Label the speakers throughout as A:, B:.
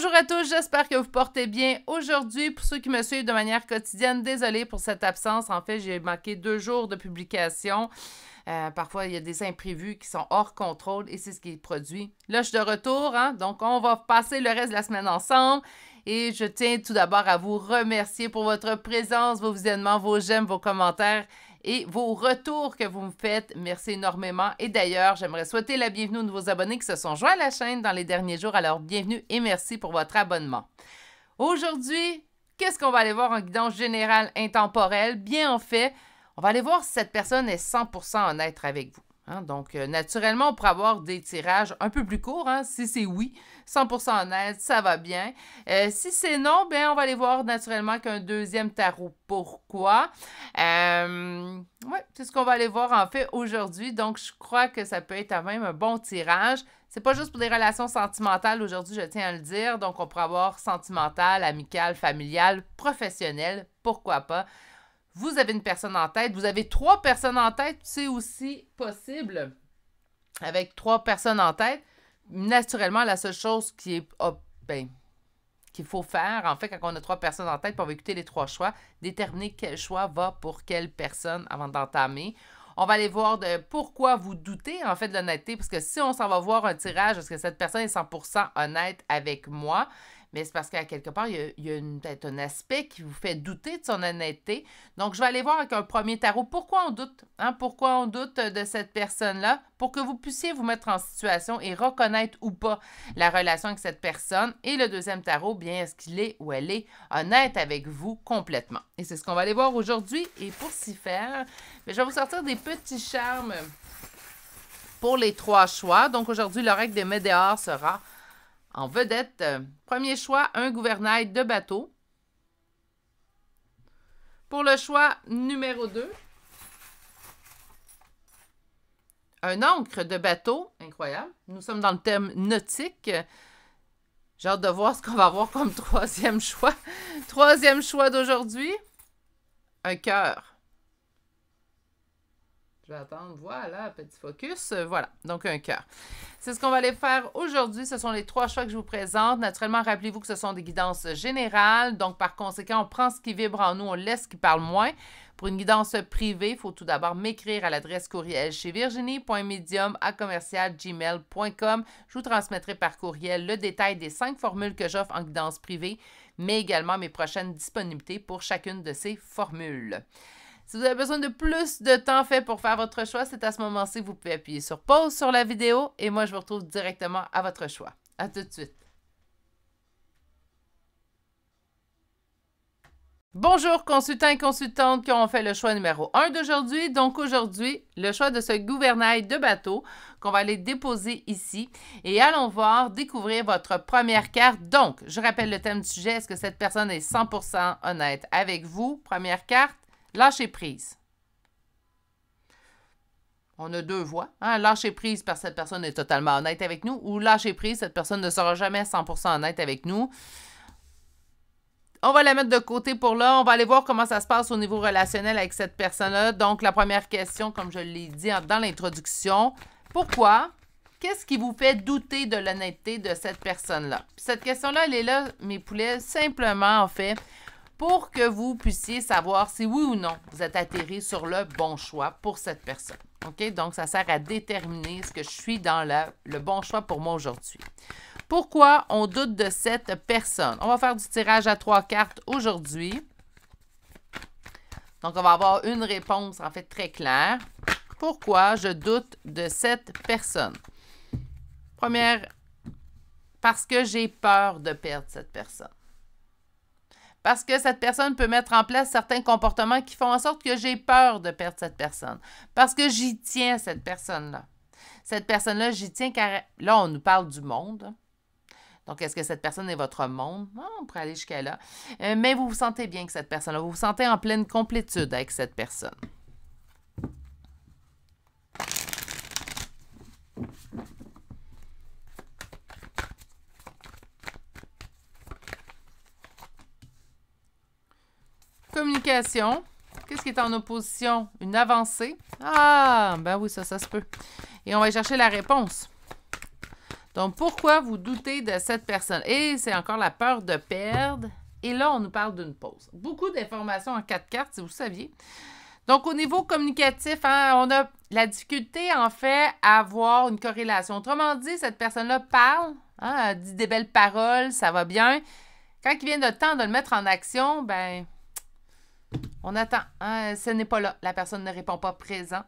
A: Bonjour à tous, j'espère que vous portez bien aujourd'hui. Pour ceux qui me suivent de manière quotidienne, désolée pour cette absence. En fait, j'ai manqué 2 jours de publication. Parfois, il y a des imprévus qui sont hors contrôle et c'est ce qui est produit. Là, je suis de retour, donc on va passer le reste de la semaine ensemble. Et je tiens tout d'abord à vous remercier pour votre présence, vos visionnements, vos j'aime, vos commentaires et vos retours que vous me faites. Merci énormément. Et d'ailleurs, j'aimerais souhaiter la bienvenue aux nouveaux abonnés qui se sont joints à la chaîne dans les derniers jours. Alors, bienvenue et merci pour votre abonnement. Aujourd'hui, qu'est-ce qu'on va aller voir en guidance générale intemporelle? Bien, en fait, on va aller voir si cette personne est 100% honnête avec vous. Donc, naturellement, on pourrait avoir des tirages un peu plus courts. Si c'est oui, 100% honnête, ça va bien. Si c'est non, bien, on va aller voir naturellement qu'un deuxième tarot. Pourquoi? Oui, c'est ce qu'on va aller voir en fait aujourd'hui. Donc, je crois que ça peut être quand même un bon tirage. C'est pas juste pour des relations sentimentales aujourd'hui, je tiens à le dire. Donc, on pourrait avoir sentimental, amical, familial, professionnel, pourquoi pas. Vous avez une personne en tête, vous avez 3 personnes en tête, c'est aussi possible. Avec 3 personnes en tête, naturellement, la seule chose qu'il faut faire, en fait, quand on a 3 personnes en tête, puis on va écouter les 3 choix, déterminer quel choix va pour quelle personne avant d'entamer. On va aller voir de pourquoi vous doutez, en fait, de l'honnêteté, parce que si on s'en va voir un tirage, est-ce que cette personne est 100% honnête avec moi? Mais c'est parce qu'à quelque part, il y a peut-être un aspect qui vous fait douter de son honnêteté. Donc, je vais aller voir avec un premier tarot. Pourquoi on doute? Pourquoi on doute de cette personne-là? Pour que vous puissiez vous mettre en situation et reconnaître ou pas la relation avec cette personne. Et le deuxième tarot, bien, est-ce qu'il est ou elle est honnête avec vous complètement? Et c'est ce qu'on va aller voir aujourd'hui. Et pour s'y faire, je vais vous sortir des petits charmes pour les 3 choix. Donc, aujourd'hui, l'oracle des Médéors sera en vedette. Premier choix, un gouvernail de bateau. Pour le choix numéro 2, un ancre de bateau. Incroyable. Nous sommes dans le thème nautique. J'ai hâte de voir ce qu'on va avoir comme troisième choix. Troisième choix d'aujourd'hui, un cœur. Je vais attendre. Voilà, petit focus. Voilà, donc un cœur. C'est ce qu'on va aller faire aujourd'hui. Ce sont les 3 choix que je vous présente. Naturellement, rappelez-vous que ce sont des guidances générales. Donc, par conséquent, on prend ce qui vibre en nous, on laisse ce qui parle moins. Pour une guidance privée, il faut tout d'abord m'écrire à l'adresse courriel chez virginie.medium@gmail.com. Je vous transmettrai par courriel le détail des 5 formules que j'offre en guidance privée, mais également mes prochaines disponibilités pour chacune de ces formules. Si vous avez besoin de plus de temps fait pour faire votre choix, c'est à ce moment-ci que vous pouvez appuyer sur pause sur la vidéo et moi, je vous retrouve directement à votre choix. À tout de suite. Bonjour consultants et consultantes qui ont fait le choix numéro 1 d'aujourd'hui. Donc aujourd'hui, le choix de ce gouvernail de bateau qu'on va aller déposer ici. Et allons voir, découvrir votre première carte. Donc, je rappelle le thème du sujet. Est-ce que cette personne est 100% honnête avec vous? Première carte. Lâcher prise. On a 2 voies. Lâcher prise parce que cette personne est totalement honnête avec nous ou lâcher prise, cette personne ne sera jamais 100% honnête avec nous. On va la mettre de côté pour là. On va aller voir comment ça se passe au niveau relationnel avec cette personne-là. Donc, la première question, comme je l'ai dit dans l'introduction, pourquoi? Qu'est-ce qui vous fait douter de l'honnêteté de cette personne-là? Cette question-là, elle est là, mes poulets, simplement, en fait, pour que vous puissiez savoir si oui ou non vous êtes atterri sur le bon choix pour cette personne. OK? Donc, ça sert à déterminer ce que je suis dans le bon choix pour moi aujourd'hui. Pourquoi on doute de cette personne? On va faire du tirage à 3 cartes aujourd'hui. Donc, on va avoir une réponse, en fait, très claire. Pourquoi je doute de cette personne? Première, parce que j'ai peur de perdre cette personne. Parce que cette personne peut mettre en place certains comportements qui font en sorte que j'ai peur de perdre cette personne. Parce que j'y tiens à cette personne-là. Cette personne-là, j'y tiens car là, on nous parle du monde. Donc, est-ce que cette personne est votre monde? On pourrait aller jusqu'à là. Mais vous vous sentez bien avec cette personne-là. Vous vous sentez en pleine complétude avec cette personne. Communication. Qu'est-ce qui est en opposition? Une avancée. Ah, ben oui, ça se peut. Et on va chercher la réponse. Donc, pourquoi vous doutez de cette personne? Et c'est encore la peur de perdre. Et là, on nous parle d'une pause. Beaucoup d'informations en 4 cartes, si vous saviez. Donc, au niveau communicatif, hein, on a la difficulté, en fait, à avoir une corrélation. Autrement dit, cette personne-là parle, hein, elle dit des belles paroles, ça va bien. Quand il vient le temps de le mettre en action, ben, on attend. Hein, ce n'est pas là. La personne ne répond pas présent.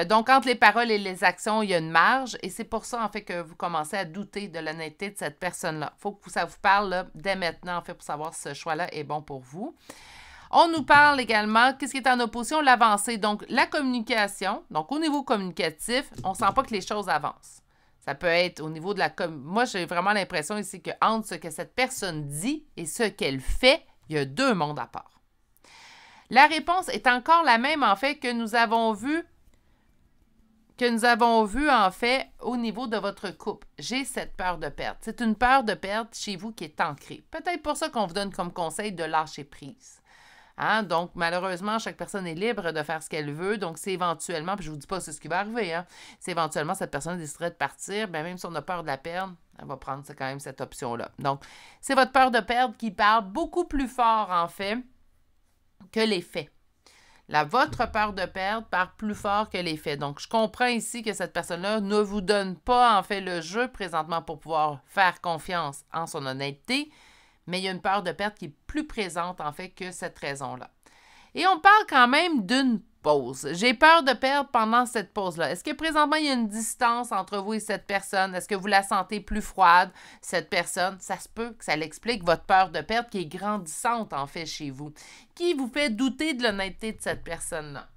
A: Donc, entre les paroles et les actions, il y a une marge. Et c'est pour ça, en fait, que vous commencez à douter de l'honnêteté de cette personne-là. Il faut que ça vous parle là, dès maintenant, en fait, pour savoir si ce choix-là est bon pour vous. On nous parle également, qu'est-ce qui est en opposition? L'avancée. Donc, la communication. Donc, au niveau communicatif, on ne sent pas que les choses avancent. Ça peut être au niveau de la... Moi, j'ai vraiment l'impression ici qu'entre ce que cette personne dit et ce qu'elle fait, il y a 2 mondes à part. La réponse est encore la même, en fait, que nous avons vu, en fait, au niveau de votre couple. J'ai cette peur de perdre. C'est une peur de perdre chez vous qui est ancrée. Peut-être pour ça qu'on vous donne comme conseil de lâcher prise. Hein? Donc, malheureusement, chaque personne est libre de faire ce qu'elle veut. Donc, c'est éventuellement, puis je ne vous dis pas c'est ce qui va arriver, hein? C'est éventuellement cette personne déciderait de partir, bien, même si on a peur de la perdre, elle va prendre quand même cette option-là. Donc, c'est votre peur de perdre qui parle beaucoup plus fort, en fait, que les faits. Votre peur de perdre parle plus fort que les faits. Donc, je comprends ici que cette personne-là ne vous donne pas, en fait, le jeu présentement pour pouvoir faire confiance en son honnêteté, mais il y a une peur de perte qui est plus présente, en fait, que cette raison-là. Et on parle quand même d'une pause. J'ai peur de perdre pendant cette pause-là. Est-ce que présentement, il y a une distance entre vous et cette personne? Est-ce que vous la sentez plus froide, cette personne? Ça se peut que ça l'explique, votre peur de perdre qui est grandissante, en fait, chez vous, qui vous fait douter de l'honnêteté de cette personne-là.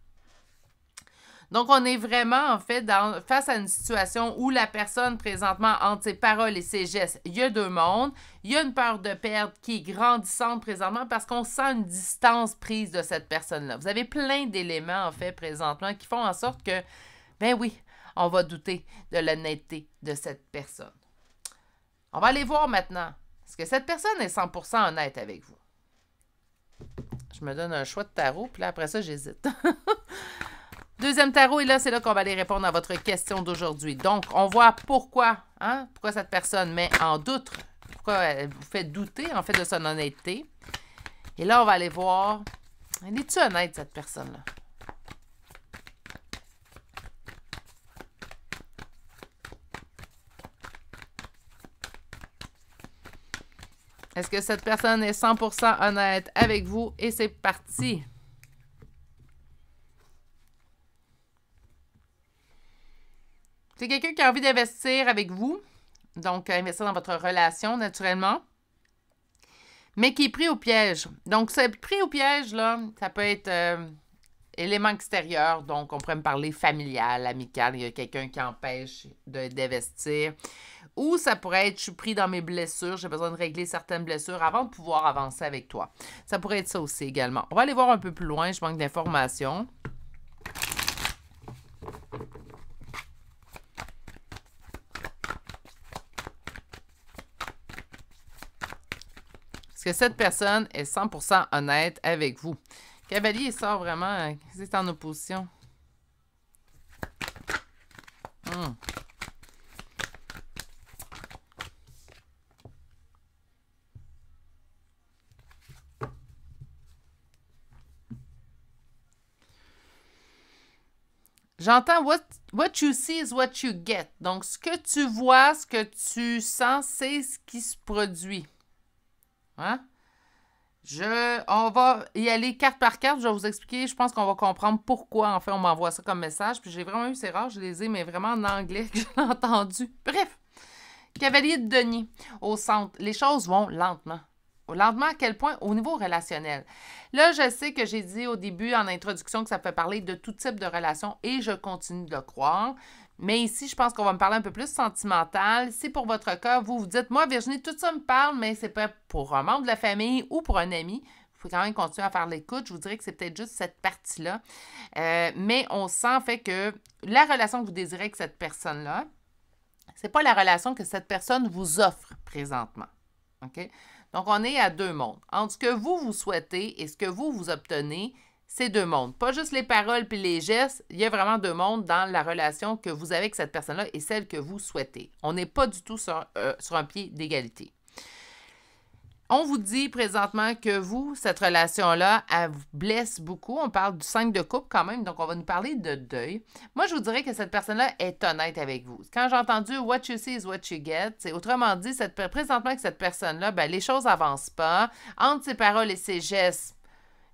A: Donc, on est vraiment, en fait, face à une situation où la personne, présentement, entre ses paroles et ses gestes, il y a 2 mondes. Il y a une peur de perdre qui est grandissante présentement parce qu'on sent une distance prise de cette personne-là. Vous avez plein d'éléments, en fait, présentement, qui font en sorte que, ben oui, on va douter de l'honnêteté de cette personne. On va aller voir maintenant. Est-ce que cette personne est 100% honnête avec vous? Je me donne un choix de tarot, puis là, après ça, j'hésite. Deuxième tarot, et là, c'est là qu'on va aller répondre à votre question d'aujourd'hui. Donc, on voit pourquoi cette personne met en doute, pourquoi elle vous fait douter, en fait, de son honnêteté. Et là, on va aller voir, est-tu honnête, cette personne-là? Est-ce que cette personne est 100% honnête avec vous? Et c'est parti! C'est quelqu'un qui a envie d'investir avec vous, donc investir dans votre relation, naturellement, mais qui est pris au piège. Donc, ce pris au piège, là, ça peut être élément extérieur, donc on pourrait me parler familial, amical, il y a quelqu'un qui empêche d'investir. Ou ça pourrait être, je suis pris dans mes blessures, j'ai besoin de régler certaines blessures avant de pouvoir avancer avec toi. Ça pourrait être ça aussi également. On va aller voir un peu plus loin, je manque d'informations. Est-ce que cette personne est 100% honnête avec vous? Cavalier sort vraiment, c'est en opposition. J'entends what you see is what you get. Donc, ce que tu vois, ce que tu sens, c'est ce qui se produit. Hein? On va y aller carte par carte. Je vais vous expliquer. Je pense qu'on va comprendre pourquoi, en fait, on m'envoie ça comme message. Puis j'ai vraiment eu, c'est rare, je les ai, mais vraiment en anglais que j'ai entendu. Bref. Cavalier de denier au centre. Les choses vont lentement. Lentement à quel point? Au niveau relationnel. Là, je sais que j'ai dit au début, en introduction, que ça peut parler de tout type de relation et je continue de le croire. Mais ici, je pense qu'on va me parler un peu plus sentimental. Si pour votre cas, vous vous dites, moi, Virginie, tout ça me parle, mais c'est pas pour un membre de la famille ou pour un ami. Il faut quand même continuer à faire l'écoute. Je vous dirais que c'est peut-être juste cette partie-là. Mais on sent en fait que la relation que vous désirez avec cette personne-là, c'est pas la relation que cette personne vous offre présentement. OK? Donc, on est à 2 mondes. Entre ce que vous souhaitez et ce que vous obtenez, c'est deux mondes. Pas juste les paroles puis les gestes, il y a vraiment deux mondes dans la relation que vous avez avec cette personne-là et celle que vous souhaitez. On n'est pas du tout sur un pied d'égalité. On vous dit présentement que vous, cette relation-là, elle vous blesse beaucoup. On parle du 5 de coupe quand même, donc on va nous parler de deuil. Moi, je vous dirais que cette personne-là est honnête avec vous. Quand j'ai entendu « what you see is what you get », c'est autrement dit, présentement avec cette personne-là, ben, les choses n'avancent pas. Entre ses paroles et ses gestes,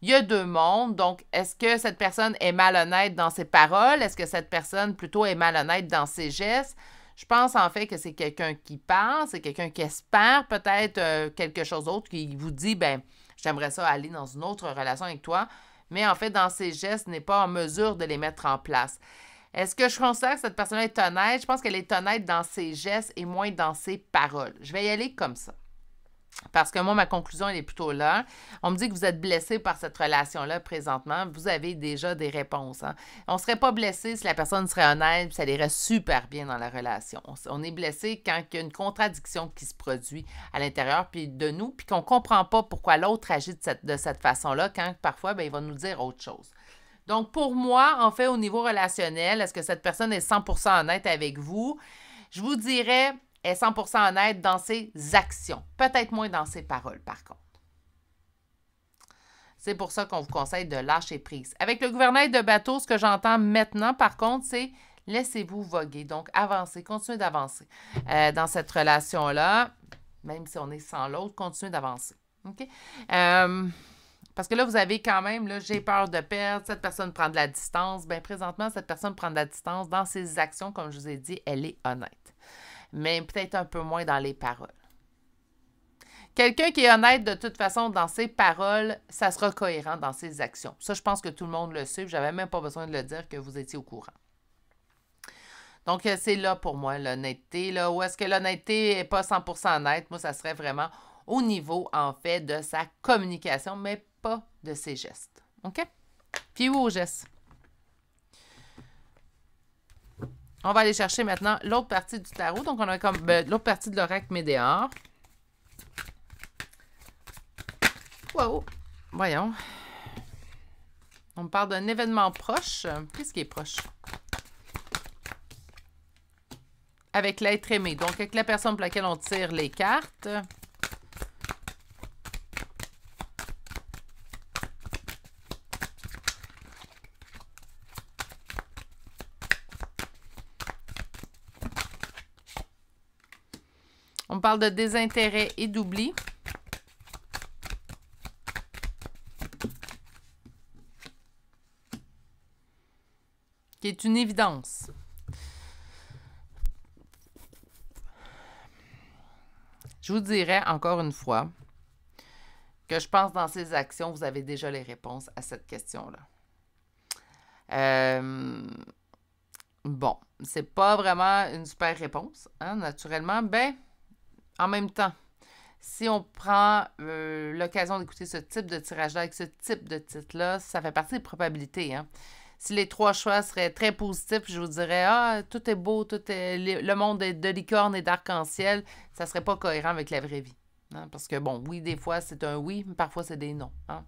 A: il y a deux mondes. Donc, est-ce que cette personne est malhonnête dans ses paroles? Est-ce que cette personne plutôt est malhonnête dans ses gestes? Je pense en fait que c'est quelqu'un qui pense, c'est quelqu'un qui espère peut-être quelque chose d'autre, qui vous dit, ben j'aimerais ça aller dans une autre relation avec toi, mais en fait, dans ses gestes, n'est pas en mesure de les mettre en place. Est-ce que je considère que cette personne-là est honnête? Je pense qu'elle est honnête dans ses gestes et moins dans ses paroles. Je vais y aller comme ça. Parce que moi, ma conclusion, elle est plutôt là. On me dit que vous êtes blessé par cette relation-là présentement. Vous avez déjà des réponses. Hein? On ne serait pas blessé si la personne serait honnête et ça irait super bien dans la relation. On est blessé quand il y a une contradiction qui se produit à l'intérieur puis de nous, puis qu'on ne comprend pas pourquoi l'autre agit de cette façon-là, quand parfois, ben, il va nous dire autre chose. Donc, pour moi, en fait, au niveau relationnel, est-ce que cette personne est 100% honnête avec vous? Je vous dirais... est 100% honnête dans ses actions, peut-être moins dans ses paroles, par contre. C'est pour ça qu'on vous conseille de lâcher prise. Avec le gouvernail de bateau, ce que j'entends maintenant, par contre, c'est laissez-vous voguer. Donc, avancez, continuez d'avancer dans cette relation-là, même si on est sans l'autre, continuez d'avancer. OK? Parce que là, vous avez quand même, là, j'ai peur de perdre, cette personne prend de la distance. Bien, présentement, cette personne prend de la distance. Dans ses actions, comme je vous ai dit, elle est honnête. Mais peut-être un peu moins dans les paroles. Quelqu'un qui est honnête de toute façon dans ses paroles, ça sera cohérent dans ses actions. Ça, je pense que tout le monde le sait. Je n'avais même pas besoin de le dire que vous étiez au courant. Donc, c'est là pour moi, l'honnêteté. Là, où est-ce que l'honnêteté n'est pas 100% honnête? Moi, ça serait vraiment au niveau, en fait, de sa communication, mais pas de ses gestes. OK? Fiez-vous aux gestes. On va aller chercher maintenant l'autre partie du tarot. Donc, on a comme l'autre partie de l'oracle Médéor. Wow! Voyons. On me parle d'un événement proche. Qu'est-ce qui est proche? Avec l'être aimé. Donc, avec la personne pour laquelle on tire les cartes. On parle de désintérêt et d'oubli. Qui est une évidence. Je vous dirais encore une fois que je pense dans ces actions, vous avez déjà les réponses à cette question-là. Bon, c'est pas vraiment une super réponse, hein, naturellement. Ben, en même temps, si on prend l'occasion d'écouter ce type de tirage-là avec ce type de titre-là, ça fait partie des probabilités. Hein. Si les trois choix seraient très positifs, je vous dirais « Ah, tout est beau, le monde est de licorne et d'arc-en-ciel », ça ne serait pas cohérent avec la vraie vie. Hein. Parce que, bon, oui, des fois, c'est un oui, mais parfois, c'est des non. Hein.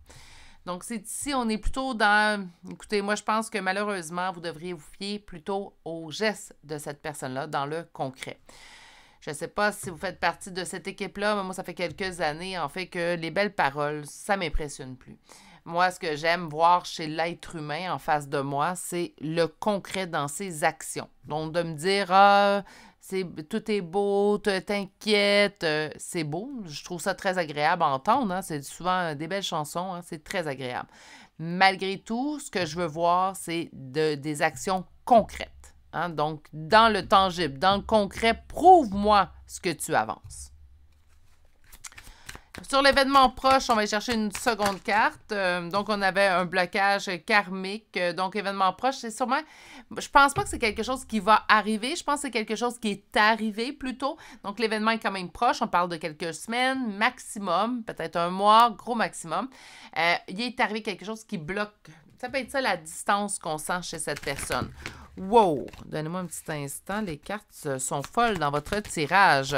A: Donc, ici, on est plutôt dans... Écoutez, moi, je pense que malheureusement, vous devriez vous fier plutôt aux gestes de cette personne-là dans le concret. Je ne sais pas si vous faites partie de cette équipe-là, mais moi, ça fait quelques années, en fait, que les belles paroles, ça ne m'impressionne plus. Moi, ce que j'aime voir chez l'être humain en face de moi, c'est le concret dans ses actions. Donc, de me dire, tout est beau, t'inquiète, c'est beau. Je trouve ça très agréable à entendre. Hein? C'est souvent des belles chansons, hein? C'est très agréable. Malgré tout, ce que je veux voir, c'est des actions concrètes. Hein? Donc, dans le tangible, dans le concret, prouve-moi ce que tu avances. Sur l'événement proche, on va chercher une seconde carte. Donc, on avait un blocage karmique. Donc, événement proche, c'est sûrement... Je pense pas que c'est quelque chose qui va arriver. Je pense que c'est quelque chose qui est arrivé plutôt. Donc, l'événement est quand même proche. On parle de quelques semaines maximum, peut-être un mois, gros maximum. Il est arrivé quelque chose qui bloque. Ça peut être ça, la distance qu'on sent chez cette personne. Wow! Donnez-moi un petit instant. Les cartes sont folles dans votre tirage.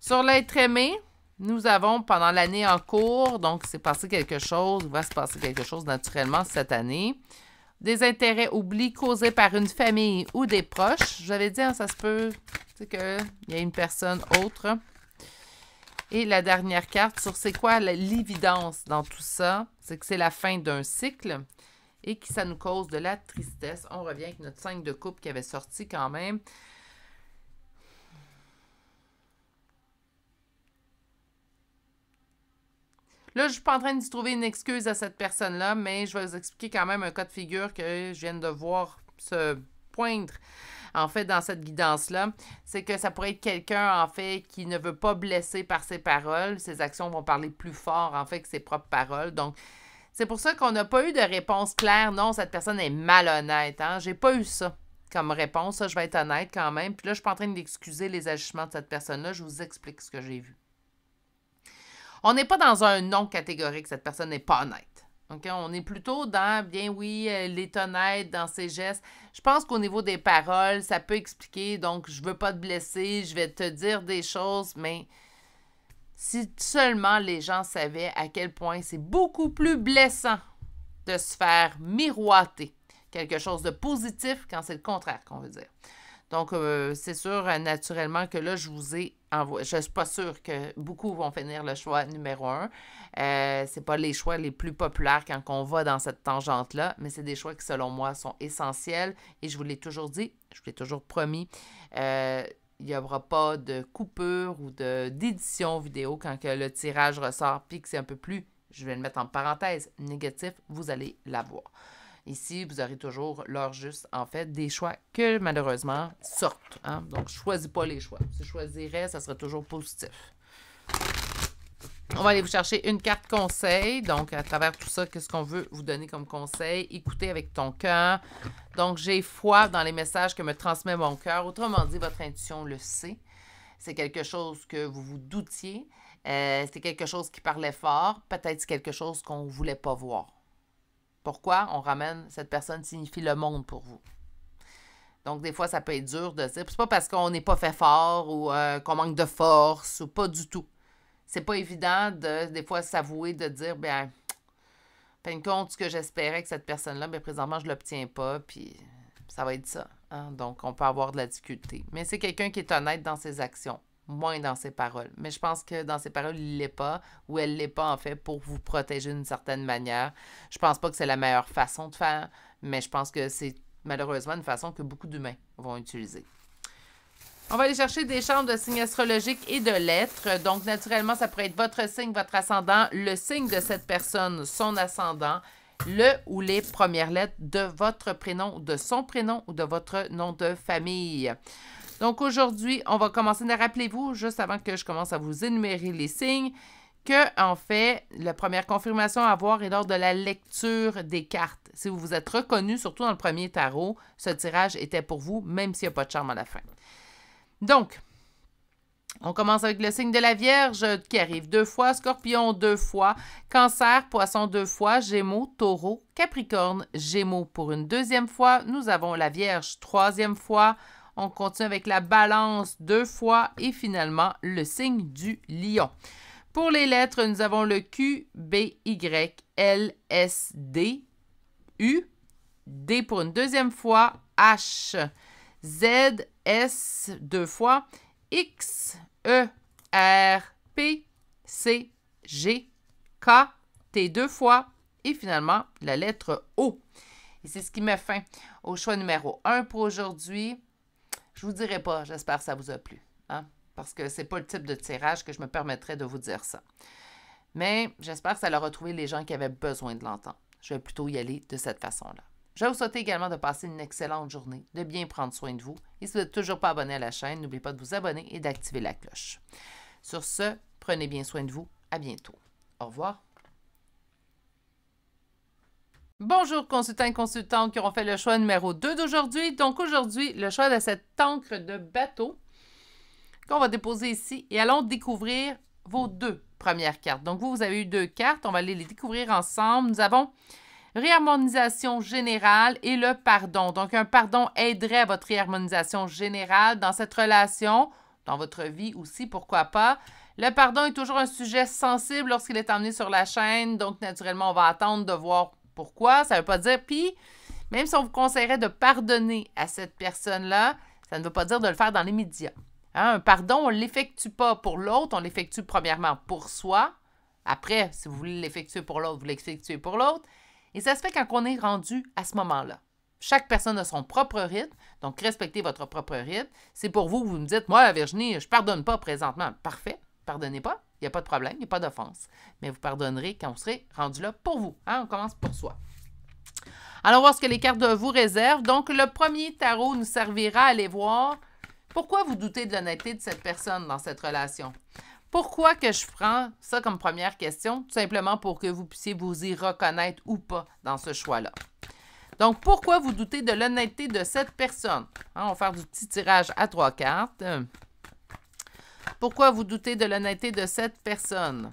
A: Sur l'être aimé... Nous avons pendant l'année en cours, donc c'est passé quelque chose, il va se passer quelque chose naturellement cette année. Des intérêts oublis causés par une famille ou des proches. Je l'avais dit, hein, ça se peut qu'il y a une personne autre. Et la dernière carte sur c'est quoi l'évidence dans tout ça, c'est que c'est la fin d'un cycle et que ça nous cause de la tristesse. On revient avec notre 5 de coupe qui avait sorti quand même. Là, je ne suis pas en train de trouver une excuse à cette personne-là, mais je vais vous expliquer quand même un cas de figure que je viens de voir se poindre, en fait, dans cette guidance-là. C'est que ça pourrait être quelqu'un, en fait, qui ne veut pas blesser par ses paroles. Ses actions vont parler plus fort, en fait, que ses propres paroles. Donc, c'est pour ça qu'on n'a pas eu de réponse claire. Non, cette personne est malhonnête. Hein? J'ai pas eu ça comme réponse. Ça, je vais être honnête quand même. Puis là, je ne suis pas en train d'excuser les agissements de cette personne-là. Je vous explique ce que j'ai vu. On n'est pas dans un non catégorique, cette personne n'est pas honnête. Okay? On est plutôt dans, bien oui, elle est honnête dans ses gestes. Je pense qu'au niveau des paroles, ça peut expliquer, donc je ne veux pas te blesser, je vais te dire des choses, mais si seulement les gens savaient à quel point c'est beaucoup plus blessant de se faire miroiter quelque chose de positif quand c'est le contraire qu'on veut dire. Donc, c'est sûr, naturellement, que là, je vous ai envoyé. Je ne suis pas sûre que beaucoup vont finir le choix numéro 1. Ce n'est pas les choix les plus populaires quand on va dans cette tangente-là, mais c'est des choix qui, selon moi, sont essentiels. Et je vous l'ai toujours dit, je vous l'ai toujours promis, il n'y aura pas de coupure ou d'édition vidéo quand que le tirage ressort, puis que c'est un peu plus, je vais le mettre en parenthèse, négatif, vous allez l'avoir. Ici, vous aurez toujours l'heure juste, en fait, des choix que, malheureusement, sortent. Hein? Donc, je ne choisis pas les choix. Si je choisirais, ça serait toujours positif. On va aller vous chercher une carte conseil. Donc, à travers tout ça, qu'est-ce qu'on veut vous donner comme conseil? Écoutez avec ton cœur. Donc, j'ai foi dans les messages que me transmet mon cœur. Autrement dit, votre intuition le sait. C'est quelque chose que vous vous doutiez. C'est quelque chose qui parlait fort. Peut-être c'est quelque chose qu'on ne voulait pas voir. Pourquoi on ramène cette personne signifie le monde pour vous. Donc, des fois, ça peut être dur de dire. C'est pas parce qu'on n'est pas fait fort ou qu'on manque de force ou pas du tout. C'est pas évident de, des fois, s'avouer, de dire, bien, fin de compte, ce que j'espérais que cette personne-là, bien, présentement, je ne l'obtiens pas, puis ça va être ça. Hein? Donc, on peut avoir de la difficulté. Mais c'est quelqu'un qui est honnête dans ses actions, moins dans ses paroles. Mais je pense que dans ses paroles, il ne l'est pas, ou elle ne l'est pas, en fait, pour vous protéger d'une certaine manière. Je pense pas que c'est la meilleure façon de faire, mais je pense que c'est malheureusement une façon que beaucoup d'humains vont utiliser. On va aller chercher des chambres de signes astrologiques et de lettres. Donc, naturellement, ça pourrait être votre signe, votre ascendant, le signe de cette personne, son ascendant, le ou les premières lettres de votre prénom, de son prénom ou de votre nom de famille. Donc, aujourd'hui, on va commencer. Rappelez-vous, juste avant que je commence à vous énumérer les signes, que, en fait, la première confirmation à avoir est lors de la lecture des cartes. Si vous vous êtes reconnu, surtout dans le premier tarot, ce tirage était pour vous, même s'il n'y a pas de charme à la fin. Donc, on commence avec le signe de la Vierge qui arrive 2 fois, Scorpion 2 fois, Cancer, Poisson 2 fois, Gémeaux, Taureau, Capricorne, Gémeaux pour une 2e fois. Nous avons la Vierge 3e fois. On continue avec la Balance 2 fois et finalement le signe du Lion. Pour les lettres, nous avons le Q, B, Y, L, S, D, U, D pour une 2e fois, H, Z, S 2 fois, X, E, R, P, C, G, K, T 2 fois et finalement la lettre O. Et c'est ce qui met fin au choix numéro 1 pour aujourd'hui. Je ne vous dirai pas, j'espère que ça vous a plu, hein? Parce que ce n'est pas le type de tirage que je me permettrais de vous dire ça. Mais j'espère que ça leur a trouvé les gens qui avaient besoin de l'entendre. Je vais plutôt y aller de cette façon-là. Je vais vous souhaiter également de passer une excellente journée, de bien prendre soin de vous. Et si vous n'êtes toujours pas abonné à la chaîne, n'oubliez pas de vous abonner et d'activer la cloche. Sur ce, prenez bien soin de vous. À bientôt. Au revoir. Bonjour consultants et consultantes qui auront fait le choix numéro 2 d'aujourd'hui. Donc aujourd'hui, le choix de cette encre de bateau qu'on va déposer ici et allons découvrir vos 2 premières cartes. Donc vous avez eu 2 cartes, on va aller les découvrir ensemble. Nous avons réharmonisation générale et le pardon. Donc, un pardon aiderait à votre réharmonisation générale dans cette relation, dans votre vie aussi, pourquoi pas. Le pardon est toujours un sujet sensible lorsqu'il est emmené sur la chaîne, donc naturellement, on va attendre de voir pourquoi. Ça ne veut pas dire, puis, même si on vous conseillerait de pardonner à cette personne-là, ça ne veut pas dire de le faire dans les médias. Hein? Un pardon, on ne l'effectue pas pour l'autre, on l'effectue premièrement pour soi. Après, si vous voulez l'effectuer pour l'autre, vous l'effectuez pour l'autre. Et ça se fait quand on est rendu à ce moment-là. Chaque personne a son propre rythme, donc respectez votre propre rythme. C'est pour vous, vous me dites, moi, Virginie, je ne pardonne pas présentement. Parfait, pardonnez pas, il n'y a pas de problème, il n'y a pas d'offense. Mais vous pardonnerez quand vous serez rendu là pour vous. Hein? On commence pour soi. Allons voir ce que les cartes vous réservent. Donc, le premier tarot nous servira à aller voir pourquoi vous doutez de l'honnêteté de cette personne dans cette relation. Pourquoi que je prends ça comme première question? Tout simplement pour que vous puissiez vous y reconnaître ou pas dans ce choix-là. Donc, pourquoi vous doutez de l'honnêteté de cette personne? Hein, on va faire du petit tirage à 3 cartes. Pourquoi vous doutez de l'honnêteté de cette personne?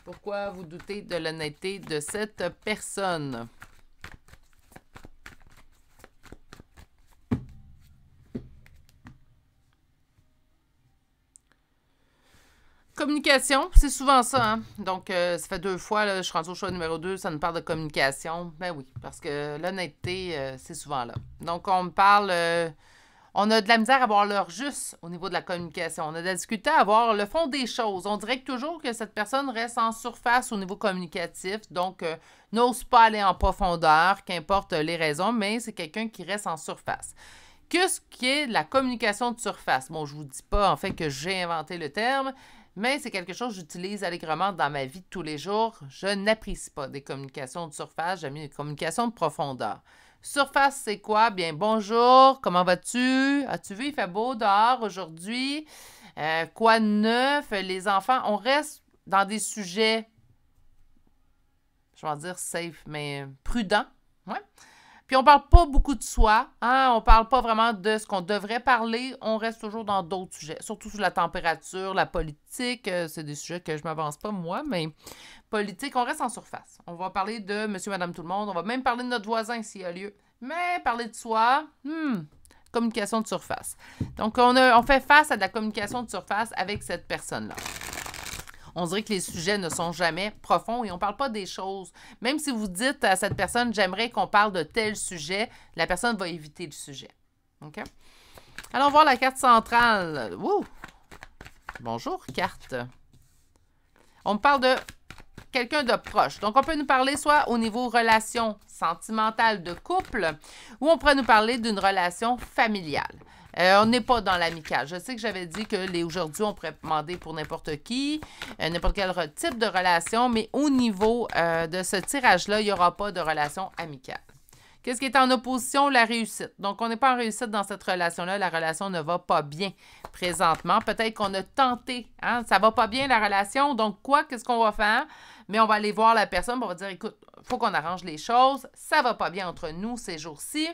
A: Pourquoi vous doutez de l'honnêteté de cette personne? Communication, c'est souvent ça. Hein? Donc, ça fait 2 fois, là, je suis rendue au choix numéro 2, ça nous parle de communication. Ben oui, parce que l'honnêteté, c'est souvent là. Donc, on me parle... on a de la misère à avoir l'heure juste au niveau de la communication. On a de la difficulté à voir le fond des choses. On dirait que toujours que cette personne reste en surface au niveau communicatif, donc n'ose pas aller en profondeur, qu'importe les raisons, mais c'est quelqu'un qui reste en surface. Qu'est-ce qui est la communication de surface? Bon, je ne vous dis pas en fait que j'ai inventé le terme, mais c'est quelque chose que j'utilise allègrement dans ma vie de tous les jours. Je n'apprécie pas des communications de surface, j'aime des communications de profondeur. Surface, c'est quoi? Bien, bonjour, comment vas-tu? As-tu vu, il fait beau dehors aujourd'hui? Quoi de neuf? Les enfants, on reste dans des sujets, je vais dire safe, mais prudents. Ouais. Puis on parle pas beaucoup de soi, hein? On parle pas vraiment de ce qu'on devrait parler, on reste toujours dans d'autres sujets, surtout sur la température, la politique, c'est des sujets que je m'avance pas moi, mais politique, on reste en surface. On va parler de monsieur, madame, tout le monde, on va même parler de notre voisin s'il y a lieu, mais parler de soi, communication de surface. Donc on fait face à de la communication de surface avec cette personne-là. On dirait que les sujets ne sont jamais profonds et on ne parle pas des choses. Même si vous dites à cette personne, j'aimerais qu'on parle de tel sujet, la personne va éviter le sujet. OK? Allons voir la carte centrale. Wouh! Bonjour, carte. On me parle de quelqu'un de proche. Donc, on peut nous parler soit au niveau relation sentimentale de couple ou on pourrait nous parler d'une relation familiale. On n'est pas dans l'amical. Je sais que j'avais dit que aujourd'hui, on pourrait demander pour n'importe qui, n'importe quel type de relation, mais au niveau de ce tirage-là, il n'y aura pas de relation amicale. Qu'est-ce qui est en opposition? La réussite. Donc, on n'est pas en réussite dans cette relation-là. La relation ne va pas bien présentement. Peut-être qu'on a tenté. Hein? Ça ne va pas bien, la relation. Donc, quoi? Qu'est-ce qu'on va faire? Mais on va aller voir la personne. On va dire, écoute, il faut qu'on arrange les choses. Ça ne va pas bien entre nous ces jours-ci.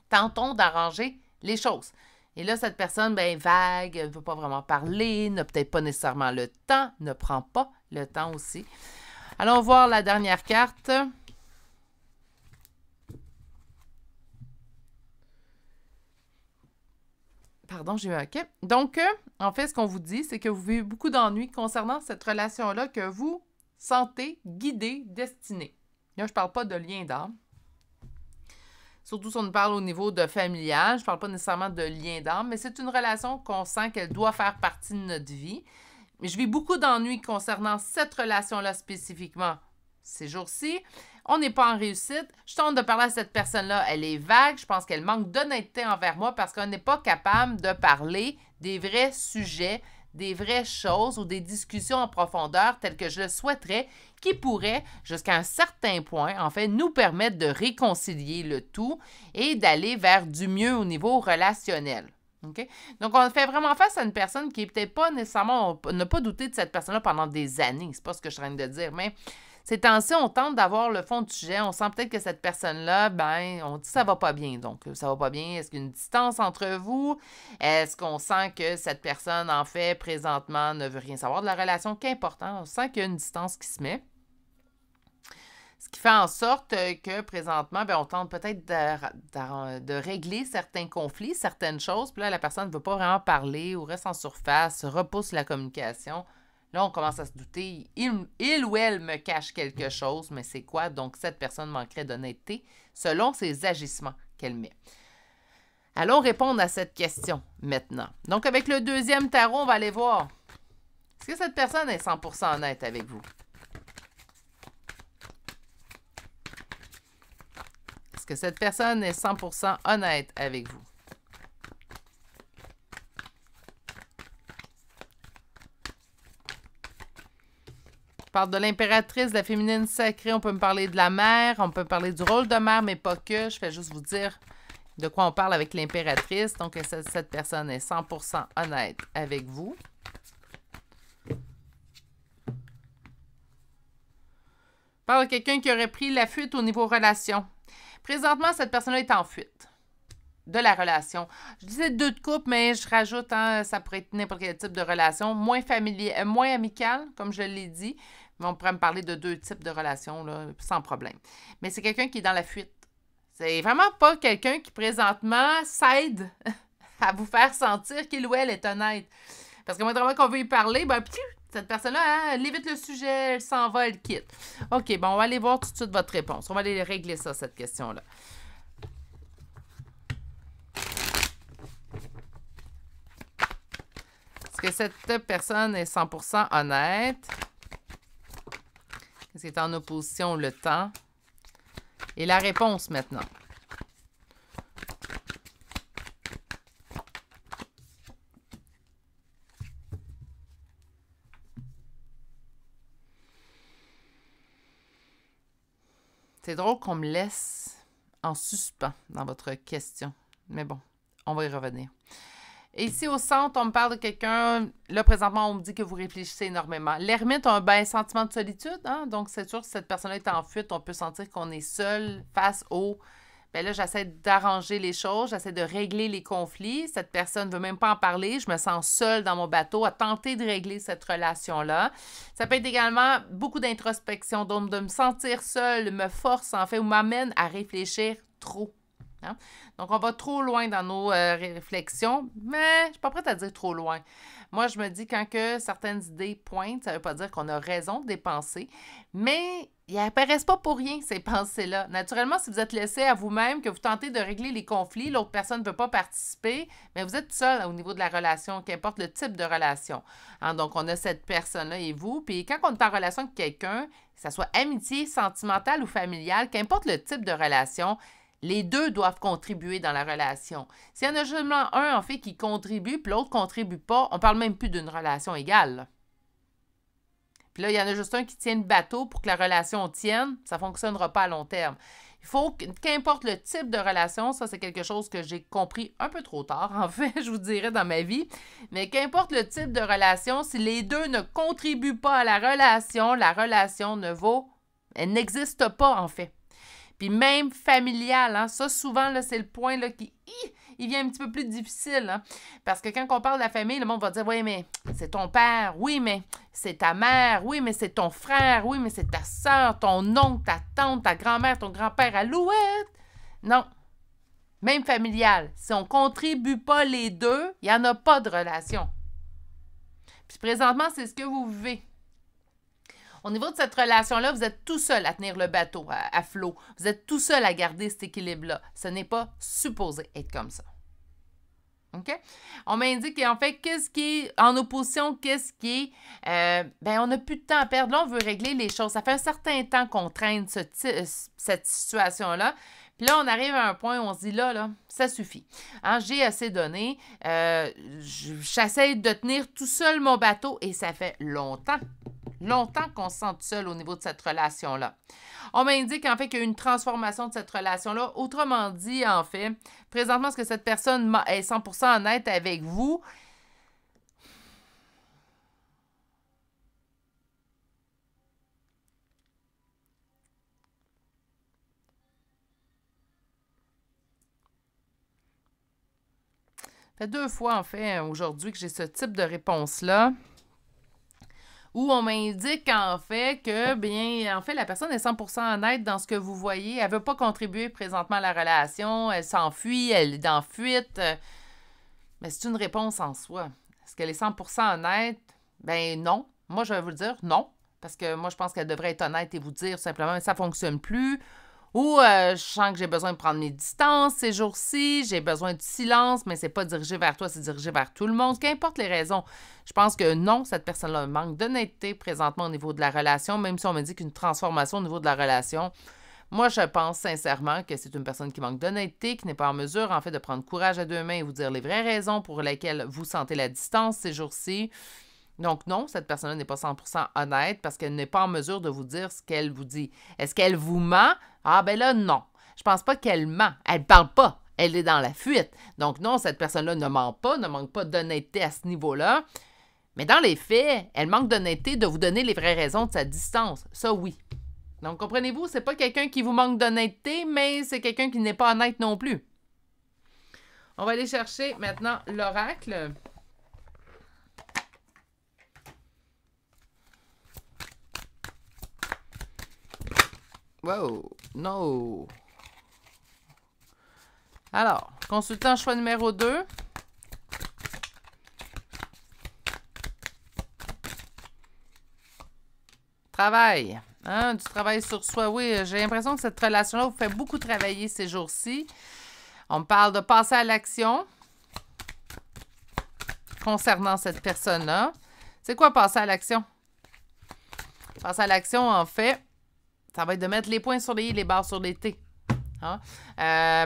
A: Tentons d'arranger les choses. Et là, cette personne, bien, vague, ne veut pas vraiment parler, n'a peut-être pas nécessairement le temps, ne prend pas le temps aussi. Allons voir la dernière carte. Pardon, j'ai eu un quai. Donc, en fait, ce qu'on vous dit, c'est que vous vivez beaucoup d'ennuis concernant cette relation-là que vous sentez guidée, destinée. Là, je ne parle pas de lien d'âme. Surtout si on nous parle au niveau de familial. Je ne parle pas nécessairement de lien d'âme, mais c'est une relation qu'on sent qu'elle doit faire partie de notre vie. Mais je vis beaucoup d'ennuis concernant cette relation-là spécifiquement ces jours-ci. On n'est pas en réussite. Je tente de parler à cette personne-là. Elle est vague. Je pense qu'elle manque d'honnêteté envers moi parce qu'on n'est pas capable de parler des vrais sujets, des vraies choses ou des discussions en profondeur telles que je le souhaiterais qui pourraient, jusqu'à un certain point, en fait, nous permettre de réconcilier le tout et d'aller vers du mieux au niveau relationnel. Okay? Donc, on fait vraiment face à une personne qui est peut-être pas nécessairement... On n'a pas douté de cette personne-là pendant des années. C'est pas ce que je suis en train de dire, mais... Ces temps-ci, on tente d'avoir le fond du sujet. On sent peut-être que cette personne-là, ben, on dit que ça va pas bien. Donc, ça va pas bien. Est-ce qu'il y a une distance entre vous? Est-ce qu'on sent que cette personne, en fait, présentement, ne veut rien savoir de la relation? Qu'importe, on sent qu'il y a une distance qui se met. Ce qui fait en sorte que présentement, bien, on tente peut-être de régler certains conflits, certaines choses. Puis là, la personne ne veut pas vraiment parler ou reste en surface, repousse la communication. Là, on commence à se douter, il ou elle me cache quelque chose, mais c'est quoi? Donc, cette personne manquerait d'honnêteté selon ses agissements qu'elle met. Allons répondre à cette question maintenant. Donc, avec le deuxième tarot, on va aller voir. Est-ce que cette personne est 100% honnête avec vous? Est-ce que cette personne est 100% honnête avec vous? On parle de l'impératrice, de la féminine sacrée, on peut me parler de la mère, on peut parler du rôle de mère, mais pas que. Je fais juste vous dire de quoi on parle avec l'impératrice. Donc, cette personne est 100% honnête avec vous. On parle de quelqu'un qui aurait pris la fuite au niveau relation. Présentement, cette personne-là est en fuite de la relation. Je disais deux de couple, mais je rajoute, ça pourrait être n'importe quel type de relation, moins familier, moins amicale, comme je l'ai dit. Mais on pourrait me parler de deux types de relations, là, sans problème. Mais c'est quelqu'un qui est dans la fuite. C'est vraiment pas quelqu'un qui, présentement, s'aide à vous faire sentir qu'il ou elle est honnête. Parce que moi, qu'on veut y parler, ben, cette personne-là, elle évite le sujet, elle s'en va, elle quitte. OK, bon, on va aller voir tout de suite votre réponse. On va aller régler ça, cette question-là. Est-ce que cette personne est 100% honnête? Est-ce qu'elle est en opposition le temps? Et la réponse maintenant. C'est drôle qu'on me laisse en suspens dans votre question. Mais bon, on va y revenir. Et ici, au centre, on me parle de quelqu'un... Là, présentement, on me dit que vous réfléchissez énormément. L'ermite a un sentiment de solitude. Hein? Donc, c'est sûr que si cette personne-là est en fuite, on peut sentir qu'on est seul face au... Bien là, j'essaie d'arranger les choses, j'essaie de régler les conflits. Cette personne ne veut même pas en parler. Je me sens seule dans mon bateau à tenter de régler cette relation-là. Ça peut être également beaucoup d'introspection. Donc, de me sentir seule me force, en fait, ou m'amène à réfléchir trop. Hein? Donc, on va trop loin dans nos réflexions, mais je ne suis pas prête à dire trop loin. Moi, je me dis quand que certaines idées pointent, ça ne veut pas dire qu'on a raison de les penser, mais ils n'apparaissent pas pour rien, ces pensées-là. Naturellement, si vous êtes laissé à vous-même, que vous tentez de régler les conflits, l'autre personne ne veut pas participer, mais vous êtes seul au niveau de la relation, qu'importe le type de relation. Hein, donc, on a cette personne-là et vous. Puis quand on est en relation avec quelqu'un, que ce soit amitié, sentimentale ou familiale, qu'importe le type de relation, les deux doivent contribuer dans la relation. S'il y en a seulement un, en fait, qui contribue, puis l'autre ne contribue pas, on ne parle même plus d'une relation égale. Là. Puis là, il y en a juste un qui tient le bateau pour que la relation tienne. Ça ne fonctionnera pas à long terme. Il faut qu'importe le type de relation, ça, c'est quelque chose que j'ai compris un peu trop tard, en fait, je vous dirais, dans ma vie. Mais qu'importe le type de relation, si les deux ne contribuent pas à la relation ne vaut... Elle n'existe pas, en fait. Puis même familial, hein, ça souvent, là, c'est le point là, qui il vient un petit peu plus difficile. Hein, parce que quand on parle de la famille, le monde va dire « Oui, mais c'est ton père. Oui, mais c'est ta mère. Oui, mais c'est ton frère. Oui, mais c'est ta soeur, ton oncle, ta tante, ta grand-mère, ton grand-père, Alouette. » Non. Même familial. Si on ne contribue pas les deux, il n'y en a pas de relation. Puis présentement, c'est ce que vous vivez. Au niveau de cette relation-là, vous êtes tout seul à tenir le bateau à flot. Vous êtes tout seul à garder cet équilibre-là. Ce n'est pas supposé être comme ça. OK? On m'indique en fait qu'est-ce qui est en opposition, qu'est-ce qui est... on n'a plus de temps à perdre. Là, on veut régler les choses. Ça fait un certain temps qu'on traîne cette situation-là. Puis là, on arrive à un point où on se dit, là, ça suffit. Hein, j'ai assez donné. J'essaie de tenir tout seul mon bateau et ça fait longtemps qu'on se sent tout seul au niveau de cette relation-là. On m'indique en fait qu'il y a une transformation de cette relation-là. Autrement dit, en fait, présentement, est-ce que cette personne est 100% honnête avec vous? Ça fait 2 fois, en fait, aujourd'hui que j'ai ce type de réponse-là. où on m'indique en fait que, bien, en fait, la personne est 100% honnête dans ce que vous voyez. Elle ne veut pas contribuer présentement à la relation, elle s'enfuit, elle est dans fuite. Mais c'est une réponse en soi. Est-ce qu'elle est 100% honnête? Ben non. Moi, je vais vous le dire, non. Parce que moi, je pense qu'elle devrait être honnête et vous dire simplement, ça ne fonctionne plus. Ou je sens que j'ai besoin de prendre mes distances ces jours-ci, j'ai besoin de silence, mais c'est pas dirigé vers toi, c'est dirigé vers tout le monde. Qu'importe les raisons, je pense que non, cette personne-là manque d'honnêteté présentement au niveau de la relation, même si on me dit qu'une transformation au niveau de la relation. Moi, je pense sincèrement que c'est une personne qui manque d'honnêteté, qui n'est pas en mesure, en fait, de prendre courage à deux mains et vous dire les vraies raisons pour lesquelles vous sentez la distance ces jours-ci. Donc non, cette personne-là n'est pas 100% honnête parce qu'elle n'est pas en mesure de vous dire ce qu'elle vous dit. Est-ce qu'elle vous ment? Ah ben là, non. Je pense pas qu'elle ment. Elle ne parle pas. Elle est dans la fuite. Donc non, cette personne-là ne ment pas, ne manque pas d'honnêteté à ce niveau-là. Mais dans les faits, elle manque d'honnêteté de vous donner les vraies raisons de sa distance. Ça, oui. Donc comprenez-vous, c'est pas quelqu'un qui vous manque d'honnêteté, mais c'est quelqu'un qui n'est pas honnête non plus. On va aller chercher maintenant l'oracle. Wow, no. Alors, consultant choix numéro 2. Travail. Hein, du travail sur soi. Oui, j'ai l'impression que cette relation-là vous fait beaucoup travailler ces jours-ci. On me parle de passer à l'action concernant cette personne-là. C'est quoi passer à l'action? Passer à l'action, en fait, ça va être de mettre les points sur les i, les barres sur les t. Hein?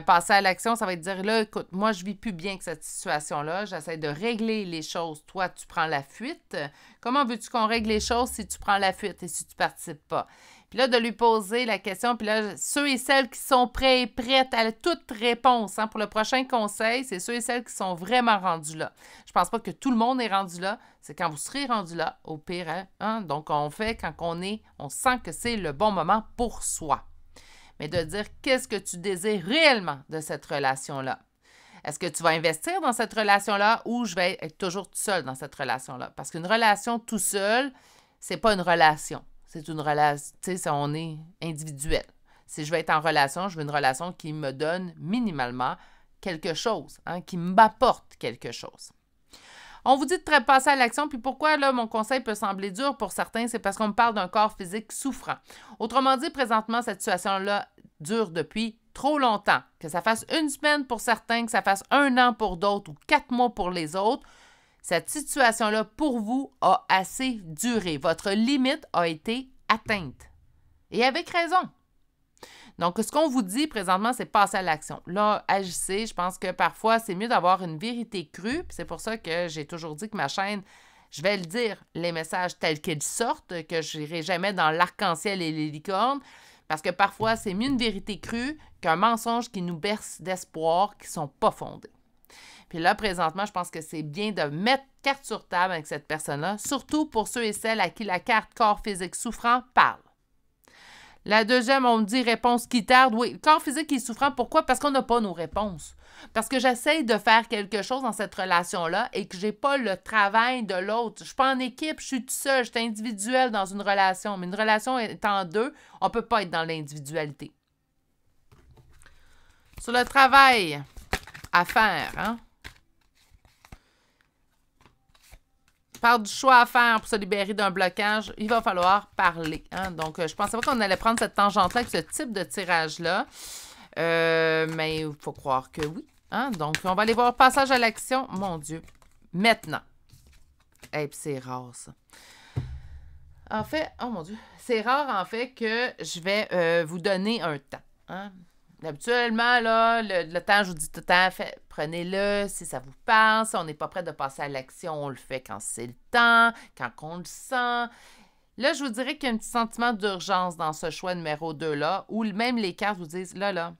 A: Passer à l'action, ça va être de dire, là, écoute, moi, je vis plus bien que cette situation-là. J'essaie de régler les choses. Toi, tu prends la fuite. Comment veux-tu qu'on règle les choses si tu prends la fuite et si tu ne participes pas? Puis là, de lui poser la question, puis là, ceux et celles qui sont prêts et prêtes à toute réponse, hein, pour le prochain conseil, c'est ceux et celles qui sont vraiment rendus là. Je pense pas que tout le monde est rendu là. C'est quand vous serez rendu là, au pire. Hein? Donc, on fait quand on sent que c'est le bon moment pour soi. Mais de dire qu'est-ce que tu désires réellement de cette relation-là. Est-ce que tu vas investir dans cette relation-là ou je vais être toujours tout seul dans cette relation-là? Parce qu'une relation tout seul, c'est pas une relation. C'est une relation, tu sais, on est individuel. Si je veux être en relation, je veux une relation qui me donne minimalement quelque chose, hein, qui m'apporte quelque chose. On vous dit de passer à l'action, puis pourquoi là mon conseil peut sembler dur pour certains, c'est parce qu'on me parle d'un corps physique souffrant. Autrement dit, présentement, cette situation-là dure depuis trop longtemps. Que ça fasse une semaine pour certains, que ça fasse 1 an pour d'autres ou 4 mois pour les autres, cette situation-là, pour vous, a assez duré. Votre limite a été atteinte. Et avec raison. Donc, ce qu'on vous dit présentement, c'est passer à l'action. Là, agissez. Je pense que parfois, c'est mieux d'avoir une vérité crue. C'est pour ça que j'ai toujours dit que ma chaîne, je vais le dire, les messages tels qu'ils sortent, que je n'irai jamais dans l'arc-en-ciel et les licornes. Parce que parfois, c'est mieux une vérité crue qu'un mensonge qui nous berce d'espoir qui ne sont pas fondés. Puis là, présentement, je pense que c'est bien de mettre carte sur table avec cette personne-là, surtout pour ceux et celles à qui la carte corps physique souffrant parle. La deuxième, on me dit réponse qui tarde. Oui, le corps physique qui est souffrant, pourquoi? Parce qu'on n'a pas nos réponses. Parce que j'essaye de faire quelque chose dans cette relation-là et que je n'ai pas le travail de l'autre. Je ne suis pas en équipe, je suis tout seul, je suis individuel dans une relation. Mais une relation étant deux, on ne peut pas être dans l'individualité. Sur le travail à faire, hein? Par du choix à faire pour se libérer d'un blocage, il va falloir parler. Hein? Donc, je ne pensais pas qu'on allait prendre cette tangente-là avec ce type de tirage-là. Mais il faut croire que oui. Hein? Donc, on va aller voir passage à l'action. Mon Dieu. Maintenant. Et puis, c'est rare, ça. En fait, oh mon Dieu. C'est rare, en fait, que je vais vous donner un temps. Hein? Habituellement, là, le temps, je vous dis tout le temps, prenez-le si ça vous parle. Si on n'est pas prêt de passer à l'action, on le fait quand c'est le temps, quand on le sent. Là, je vous dirais qu'il y a un petit sentiment d'urgence dans ce choix numéro 2-là, où même les cartes vous disent, là,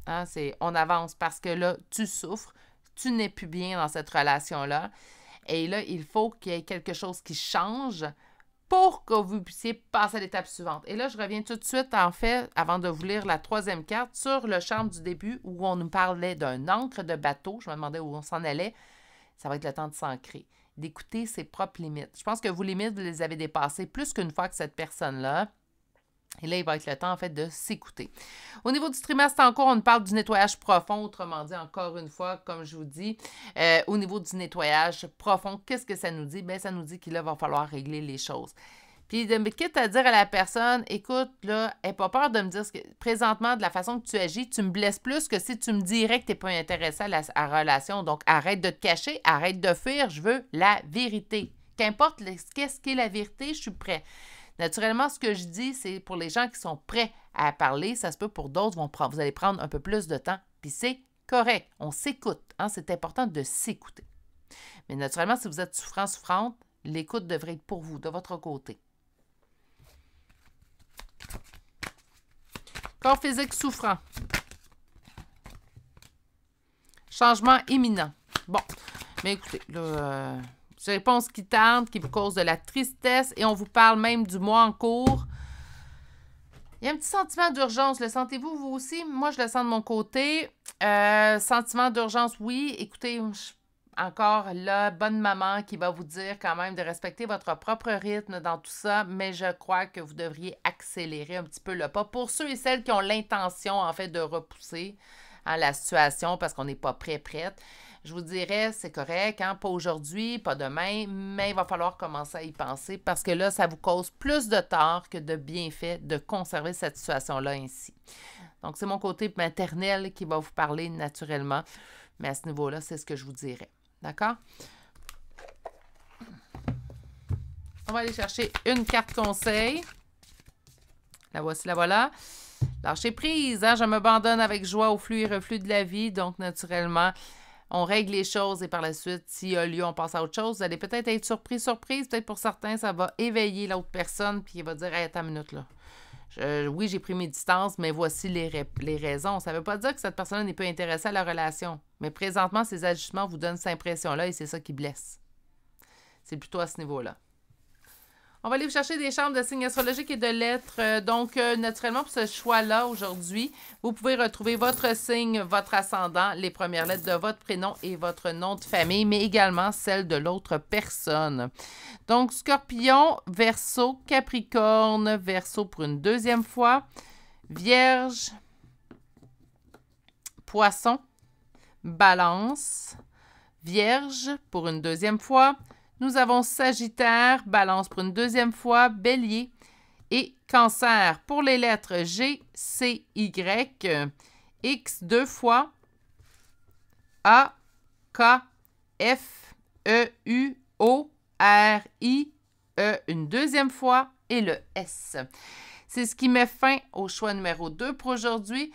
A: hein, on avance parce que là, tu souffres, tu n'es plus bien dans cette relation-là. Et là, il faut qu'il y ait quelque chose qui change pour que vous puissiez passer à l'étape suivante. Et là, je reviens tout de suite, en fait, avant de vous lire la troisième carte, sur le charme du début, où on nous parlait d'un ancre de bateau. Je me demandais où on s'en allait. Ça va être le temps de s'ancrer. d'écouter ses propres limites. Je pense que vos limites, vous les avez dépassées plus qu'une fois que cette personne-là. Et là, il va être le temps, en fait, de s'écouter. Au niveau du trimestre en cours, on parle du nettoyage profond. Autrement dit, encore une fois, comme je vous dis, au niveau du nettoyage profond, qu'est-ce que ça nous dit? Bien, ça nous dit qu'il va falloir régler les choses. Puis, quitte à dire à la personne, écoute, là, n'aie pas peur de me dire ce que, présentement, de la façon que tu agis, tu me blesses plus que si tu me dirais que tu n'es pas intéressé à la relation. Donc, arrête de te cacher, arrête de fuir, je veux la vérité. Qu'importe qu'est-ce qu'est la vérité, je suis prêt. Naturellement, ce que je dis, c'est pour les gens qui sont prêts à parler. Ça se peut pour d'autres, vous allez prendre un peu plus de temps. Puis c'est correct. On s'écoute. Hein? C'est important de s'écouter. Mais naturellement, si vous êtes souffrante, l'écoute devrait être pour vous, de votre côté. Corps physique souffrant. Changement imminent. Bon, mais écoutez, là... réponse qui tente, qui vous cause de la tristesse et on vous parle même du mois en cours. Il y a un petit sentiment d'urgence. Le sentez-vous, vous aussi? Moi, je le sens de mon côté. Sentiment d'urgence, oui. Écoutez, encore la bonne maman qui va vous dire quand même de respecter votre propre rythme dans tout ça, mais je crois que vous devriez accélérer un petit peu le pas pour ceux et celles qui ont l'intention, en fait, de repousser la situation parce qu'on n'est pas prête. Je vous dirais, c'est correct, hein? Pas aujourd'hui, pas demain, mais il va falloir commencer à y penser parce que là, ça vous cause plus de tort que de bienfaits de conserver cette situation-là ainsi. Donc, c'est mon côté maternel qui va vous parler naturellement, mais à ce niveau-là, c'est ce que je vous dirais. D'accord? On va aller chercher une carte conseil. La voici, la voilà. Lâchez prise, hein? Je m'abandonne avec joie au flux et reflux de la vie, donc naturellement... On règle les choses et par la suite, s'il y a lieu, on passe à autre chose. Vous allez peut-être être surprise. Peut-être pour certains, ça va éveiller l'autre personne puis il va dire hey, « attends une minute là. Oui, j'ai pris mes distances, mais voici les raisons. » Ça ne veut pas dire que cette personne n'est pas intéressée à la relation. Mais présentement, ces ajustements vous donnent cette impression-là et c'est ça qui blesse. C'est plutôt à ce niveau-là. On va aller vous chercher des chambres de signes astrologiques et de lettres. Donc, naturellement, pour ce choix-là, aujourd'hui, vous pouvez retrouver votre signe, votre ascendant, les premières lettres de votre prénom et votre nom de famille, mais également celle de l'autre personne. Donc, Scorpion, Verseau, Capricorne, Verseau pour une deuxième fois, Vierge, Poisson, Balance, Vierge pour une deuxième fois, nous avons Sagittaire, Balance pour une deuxième fois, Bélier et Cancer. Pour les lettres G, C, Y, X deux fois, A, K, F, E, U, O, R, I, E une deuxième fois et le S. C'est ce qui met fin au choix numéro 2 pour aujourd'hui.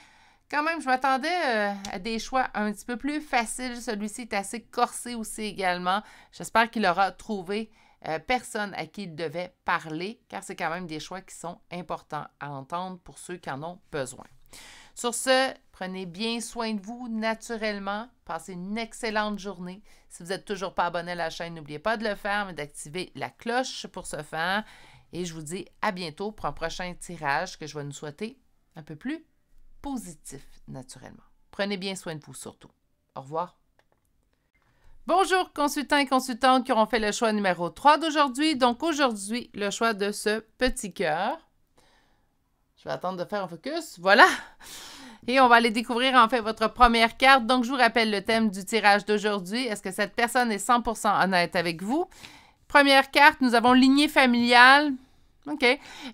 A: Quand même, je m'attendais à des choix un petit peu plus faciles. Celui-ci est assez corsé aussi également. J'espère qu'il aura trouvé personne à qui il devait parler, car c'est quand même des choix qui sont importants à entendre pour ceux qui en ont besoin. Sur ce, prenez bien soin de vous naturellement. Passez une excellente journée. Si vous n'êtes toujours pas abonné à la chaîne, n'oubliez pas de le faire, mais d'activer la cloche pour ce faire. Et je vous dis à bientôt pour un prochain tirage que je vais nous souhaiter un peu plus positif, naturellement. Prenez bien soin de vous surtout. Au revoir. Bonjour, consultants et consultantes qui auront fait le choix numéro 3 d'aujourd'hui. Donc, aujourd'hui, le choix de ce petit cœur. Je vais attendre de faire un focus. Voilà! Et on va aller découvrir en fait votre première carte. Donc, je vous rappelle le thème du tirage d'aujourd'hui. Est-ce que cette personne est 100% honnête avec vous? Première carte, nous avons lignée familiale. OK.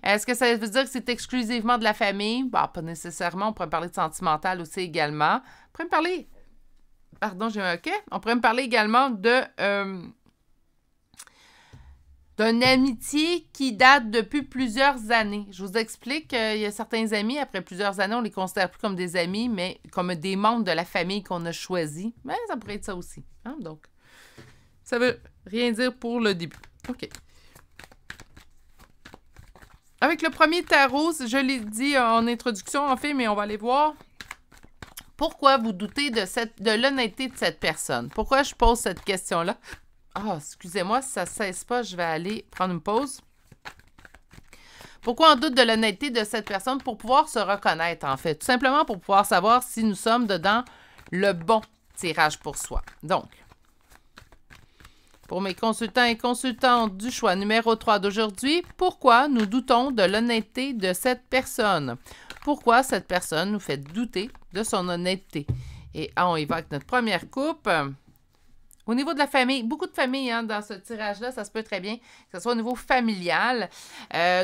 A: Est-ce que ça veut dire que c'est exclusivement de la famille? Bon, pas nécessairement. On pourrait me parler de sentimental aussi également. On pourrait me parler... Pardon, j'ai un OK. On pourrait me parler également de... d'une amitié qui date depuis plusieurs années. Je vous explique, il y a certains amis, après plusieurs années, on les considère plus comme des amis, mais comme des membres de la famille qu'on a choisi. Mais ça pourrait être ça aussi. Hein? Donc, ça veut rien dire pour le début. OK. Avec le premier tarot, je l'ai dit en introduction, en fait, mais on va aller voir pourquoi vous doutez de l'honnêteté de cette personne. Pourquoi je pose cette question-là? Ah, excusez-moi, si ça ne cesse pas, je vais aller prendre une pause. Pourquoi on doute de l'honnêteté de cette personne? Pour pouvoir se reconnaître, en fait. Tout simplement pour pouvoir savoir si nous sommes dedans le bon tirage pour soi. Donc, Pour mes consultants et consultantes du choix numéro 3 d'aujourd'hui, pourquoi nous doutons de l'honnêteté de cette personne? Pourquoi cette personne nous fait douter de son honnêteté? Et on y va avec notre première coupe. Au niveau de la famille, beaucoup de familles hein, dans ce tirage-là, ça se peut très bien que ce soit au niveau familial.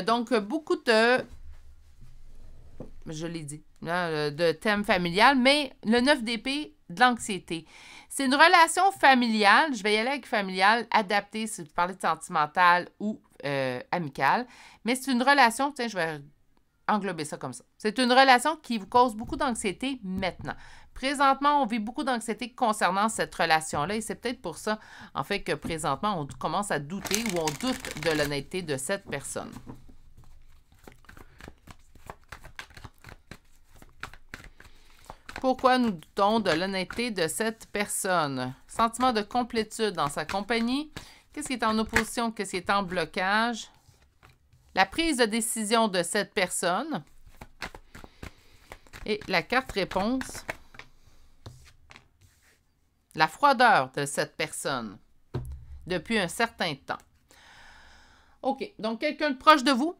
A: Donc, beaucoup de, je l'ai dit, hein, de thèmes familial, mais le 9 d'épée, de l'anxiété. C'est une relation familiale, je vais y aller avec familiale, adaptée si vous parlez de sentimentale ou amicale, mais c'est une relation, tiens, je vais englober ça comme ça. C'est une relation qui vous cause beaucoup d'anxiété maintenant. Présentement, on vit beaucoup d'anxiété concernant cette relation-là et c'est peut-être pour ça, en fait, que présentement, on commence à douter ou on doute de l'honnêteté de cette personne. Pourquoi nous doutons de l'honnêteté de cette personne? Sentiment de complétude dans sa compagnie. Qu'est-ce qui est en opposition? Qu'est-ce qui est en blocage? La prise de décision de cette personne. Et la carte réponse. La froideur de cette personne depuis un certain temps. OK, donc quelqu'un de proche de vous.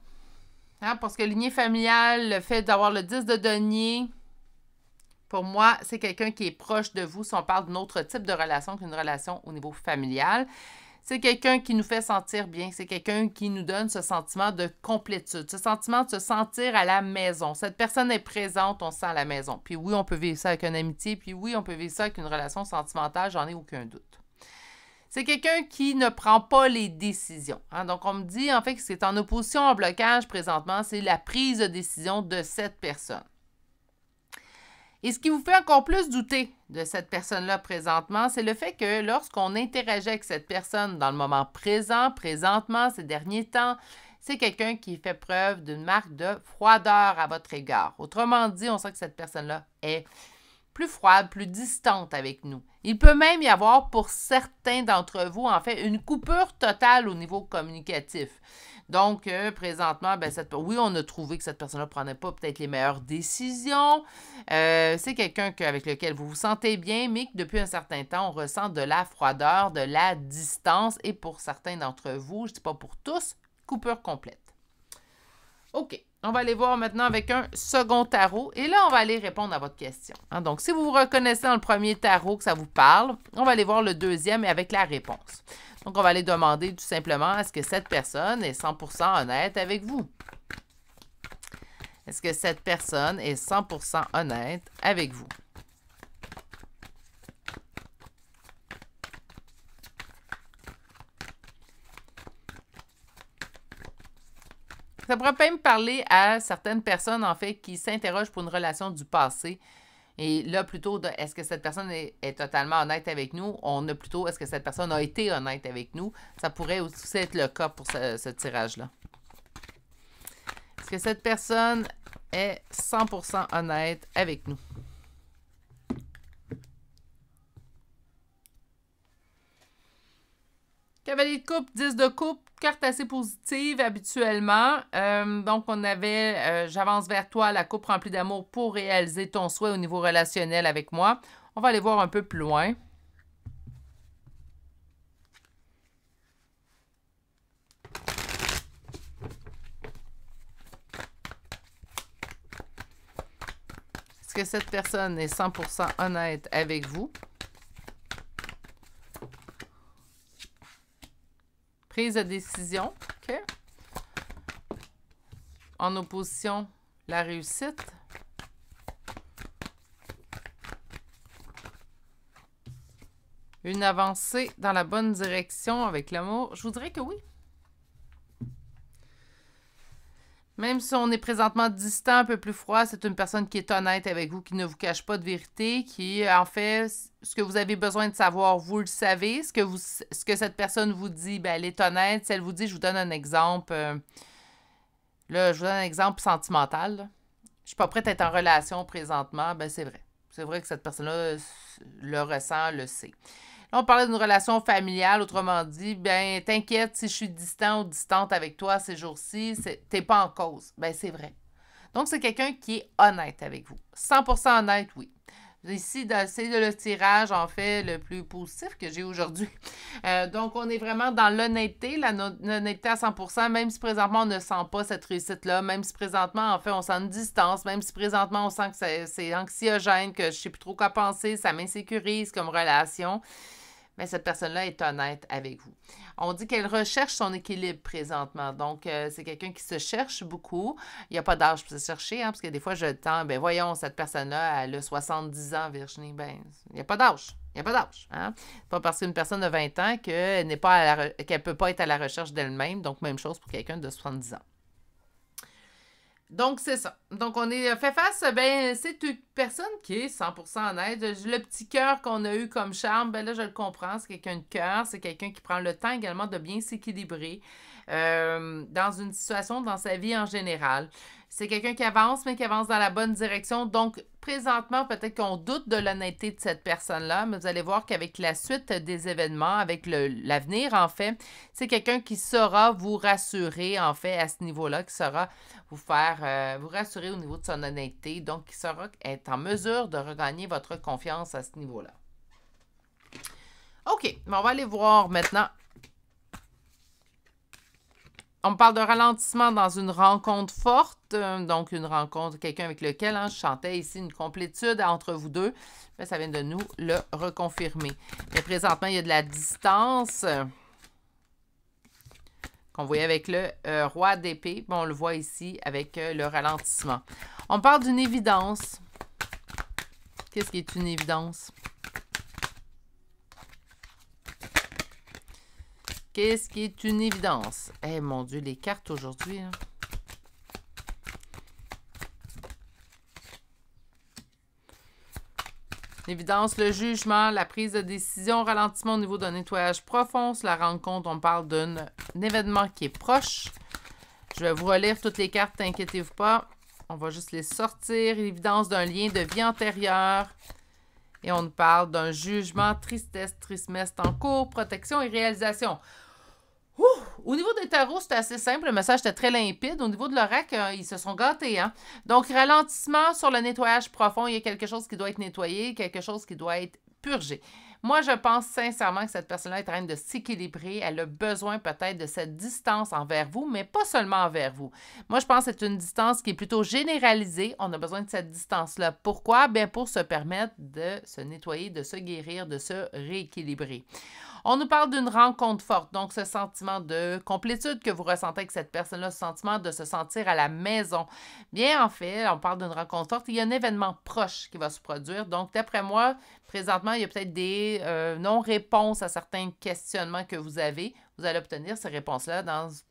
A: Hein, parce que lignée familiale, le fait d'avoir le 10 de denier... Pour moi, c'est quelqu'un qui est proche de vous si on parle d'un autre type de relation qu'une relation au niveau familial. C'est quelqu'un qui nous fait sentir bien. C'est quelqu'un qui nous donne ce sentiment de complétude, ce sentiment de se sentir à la maison. Cette personne est présente, on se sent à la maison. Puis oui, on peut vivre ça avec une amitié, puis oui, on peut vivre ça avec une relation sentimentale, j'en ai aucun doute. C'est quelqu'un qui ne prend pas les décisions. Hein? Donc, on me dit en fait que c'est en opposition en blocage présentement, c'est la prise de décision de cette personne. Et ce qui vous fait encore plus douter de cette personne-là présentement, c'est le fait que lorsqu'on interagit avec cette personne dans le moment présent, présentement, ces derniers temps, c'est quelqu'un qui fait preuve d'une marque de froideur à votre égard. Autrement dit, on sent que cette personne-là est plus froide, plus distante avec nous. Il peut même y avoir pour certains d'entre vous, en fait, une coupure totale au niveau communicatif. Donc, présentement, ben, oui, on a trouvé que cette personne-là ne prenait pas peut-être les meilleures décisions. C'est quelqu'un avec lequel vous vous sentez bien, mais que depuis un certain temps, on ressent de la froideur, de la distance. Et pour certains d'entre vous, je ne dis pas pour tous, coupure complète. OK, on va aller voir maintenant avec un second tarot. Et là, on va aller répondre à votre question. Hein? Donc, si vous vous reconnaissez dans le premier tarot que ça vous parle, on va aller voir le deuxième et avec la réponse. Donc, on va aller demander tout simplement, est-ce que cette personne est 100% honnête avec vous? Est-ce que cette personne est 100% honnête avec vous? Ça pourrait même parler à certaines personnes, en fait, qui s'interrogent pour une relation du passé. Et là, plutôt, est-ce que cette personne est totalement honnête avec nous? On a plutôt, est-ce que cette personne a été honnête avec nous? Ça pourrait aussi être le cas pour ce tirage-là. Est-ce que cette personne est 100% honnête avec nous? Cavalier de coupe, 10 de coupe, carte assez positive habituellement. Donc, on avait j'avance vers toi, la coupe remplie d'amour pour réaliser ton souhait au niveau relationnel avec moi. On va aller voir un peu plus loin. Est-ce que cette personne est 100% honnête avec vous? Prise de décision. OK. En opposition, la réussite. Une avancée dans la bonne direction avec l'amour. Je vous dirais que oui. Même si on est présentement distant, un peu plus froid, c'est une personne qui est honnête avec vous, qui ne vous cache pas de vérité, qui, en fait, ce que vous avez besoin de savoir, vous le savez. Ce que cette personne vous dit, ben, elle est honnête. Si elle vous dit, je vous donne un exemple. Là, je vous donne un exemple sentimental. Là. Je suis pas prête à être en relation présentement. Ben, c'est vrai. C'est vrai que cette personne-là le ressent, le sait. Là, on parlait d'une relation familiale, autrement dit, ben t'inquiète, si je suis distant ou distante avec toi ces jours-ci, t'es pas en cause. Ben c'est vrai. Donc, c'est quelqu'un qui est honnête avec vous. 100% honnête, oui. Ici, c'est le tirage, en fait, le plus positif que j'ai aujourd'hui. Donc, on est vraiment dans l'honnêteté, l'honnêteté à 100%, même si présentement, on ne sent pas cette réussite-là, même si présentement, en fait, on sent une distance, même si présentement, on sent que c'est anxiogène, que je ne sais plus trop quoi penser, ça m'insécurise comme relation. Mais cette personne-là est honnête avec vous. On dit qu'elle recherche son équilibre présentement. Donc, c'est quelqu'un qui se cherche beaucoup. Il n'y a pas d'âge pour se chercher, hein, parce que des fois, je tends, ben voyons, cette personne-là, elle a 70 ans, Virginie. Ben, il n'y a pas d'âge. Il n'y a pas d'âge. Hein? C'est pas parce qu'une personne de 20 ans qu'elle ne peut pas être à la recherche d'elle-même. Donc, même chose pour quelqu'un de 70 ans. Donc, c'est ça. Donc, on est fait face, ben, c'est une personne qui est 100% honnête. Le petit cœur qu'on a eu comme charme, ben là, je le comprends. C'est quelqu'un de cœur. C'est quelqu'un qui prend le temps également de bien s'équilibrer dans une situation, dans sa vie en général. C'est quelqu'un qui avance, mais qui avance dans la bonne direction. Donc, présentement, peut-être qu'on doute de l'honnêteté de cette personne-là, mais vous allez voir qu'avec la suite des événements, avec l'avenir, en fait, c'est quelqu'un qui saura vous rassurer, en fait, à ce niveau-là, qui saura vous faire, vous rassurer au niveau de son honnêteté, donc qui saura être en mesure de regagner votre confiance à ce niveau-là. OK, on va aller voir maintenant. On me parle de ralentissement dans une rencontre forte, donc une rencontre, quelqu'un avec lequel je chantais ici une complétude entre vous deux. Mais ça vient de nous le reconfirmer. Mais présentement, il y a de la distance qu'on voyait avec le roi d'épée. Bon, on le voit ici avec le ralentissement. On parle d'une évidence. Qu'est-ce qui est une évidence? Qu'est-ce qui est une évidence? Eh mon Dieu, les cartes aujourd'hui. Hein? L'évidence, le jugement, la prise de décision, ralentissement au niveau d'un nettoyage profond. Sur la rencontre, on parle d'un événement qui est proche. Je vais vous relire toutes les cartes, t'inquiétez-vous pas. On va juste les sortir. L'évidence d'un lien de vie antérieure. Et on parle d'un jugement, tristesse, trismeste en cours, protection et réalisation. Ouh! Au niveau des tarots, c'était assez simple. Le message était très limpide. Au niveau de l'oracle, ils se sont gâtés. Hein? Donc, ralentissement sur le nettoyage profond. Il y a quelque chose qui doit être nettoyé, quelque chose qui doit être purgé. Moi, je pense sincèrement que cette personne-là est en train de s'équilibrer. Elle a besoin peut-être de cette distance envers vous, mais pas seulement envers vous. Moi, je pense que c'est une distance qui est plutôt généralisée. On a besoin de cette distance-là. Pourquoi? Bien, pour se permettre de se nettoyer, de se guérir, de se rééquilibrer. On nous parle d'une rencontre forte, donc ce sentiment de complétude que vous ressentez avec cette personne-là, ce sentiment de se sentir à la maison. Bien, en fait, on parle d'une rencontre forte. Il y a un événement proche qui va se produire. Donc, d'après moi, présentement, il y a peut-être des non-réponses à certains questionnements que vous avez. Vous allez obtenir ces réponses-là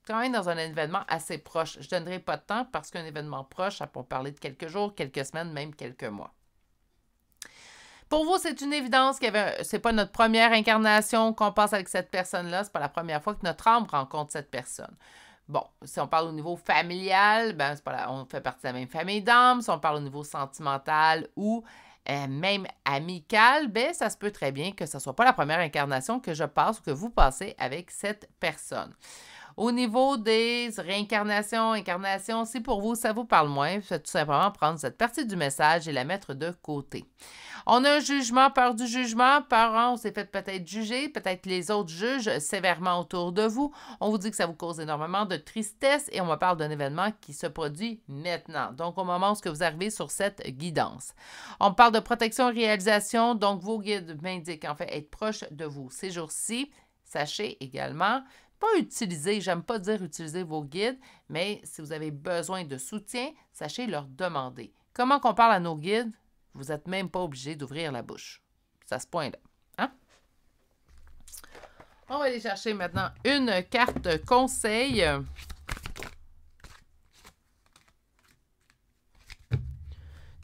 A: quand même dans un événement assez proche. Je ne donnerai pas de temps parce qu'un événement proche, ça peut parler de quelques jours, quelques semaines, même quelques mois. Pour vous, c'est une évidence que c'est pas notre première incarnation qu'on passe avec cette personne-là. C'est pas la première fois que notre âme rencontre cette personne. Bon, si on parle au niveau familial, ben, on fait partie de la même famille d'âmes. Si on parle au niveau sentimental ou même amical, ben, ça se peut très bien que ce ne soit pas la première incarnation que je passe ou que vous passez avec cette personne. Au niveau des réincarnations, incarnations, si pour vous, ça vous parle moins, faites tout simplement prendre cette partie du message et la mettre de côté. On a un jugement, peur du jugement, on s'est fait peut-être juger, peut-être les autres jugent sévèrement autour de vous. On vous dit que ça vous cause énormément de tristesse et on me parle d'un événement qui se produit maintenant. Donc, au moment où vous arrivez sur cette guidance. On parle de protection et réalisation, donc vos guides m'indiquent en fait être proche de vous ces jours-ci. Sachez également pas utiliser, j'aime pas dire utiliser vos guides, mais si vous avez besoin de soutien, sachez leur demander. Comment qu'on parle à nos guides? Vous n'êtes même pas obligé d'ouvrir la bouche. C'est à ce point-là. Hein? On va aller chercher maintenant une carte conseil.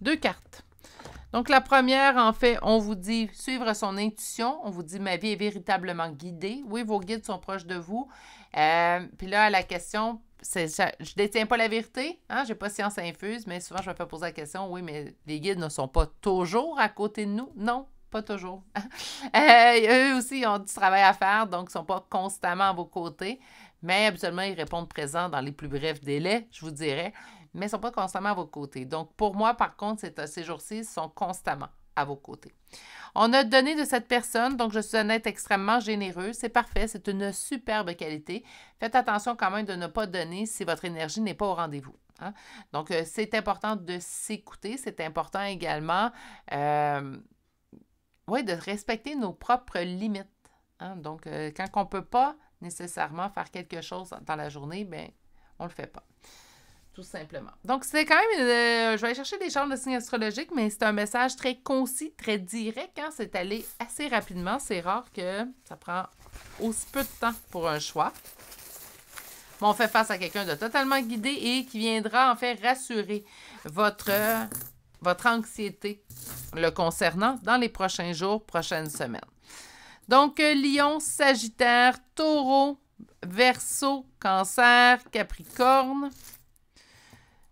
A: Deux cartes. Donc, la première, en fait, on vous dit suivre son intuition. On vous dit ma vie est véritablement guidée. Oui, vos guides sont proches de vous. Puis là, la question, c'est je ne détiens pas la vérité. Hein? Je n'ai pas science infuse, mais souvent, je me fais poser la question, oui, mais les guides ne sont pas toujours à côté de nous. Non, pas toujours. Eux aussi, ils ont du travail à faire, donc ils ne sont pas constamment à vos côtés. Mais habituellement, ils répondent présents dans les plus brefs délais, je vous dirais. Mais ils ne sont pas constamment à vos côtés. Donc, pour moi, par contre, ces jours-ci, ils sont constamment à vos côtés. On a donné de cette personne, donc je suis un être extrêmement généreux. C'est parfait, c'est une superbe qualité. Faites attention quand même de ne pas donner si votre énergie n'est pas au rendez-vous. Hein? Donc, c'est important de s'écouter. C'est important également de respecter nos propres limites. Hein? Donc, quand on ne peut pas nécessairement faire quelque chose dans la journée, bien, on ne le fait pas. Tout simplement. Donc, c'est quand même... je vais aller chercher des chartes de signes astrologiques, mais c'est un message très concis, très direct. Hein? C'est allé assez rapidement. C'est rare que ça prend aussi peu de temps pour un choix. Mais on fait face à quelqu'un de totalement guidé et qui viendra en fait rassurer votre anxiété le concernant dans les prochains jours, prochaines semaines. Donc, Lion, Sagittaire, Taureau, Verseau, Cancer, Capricorne,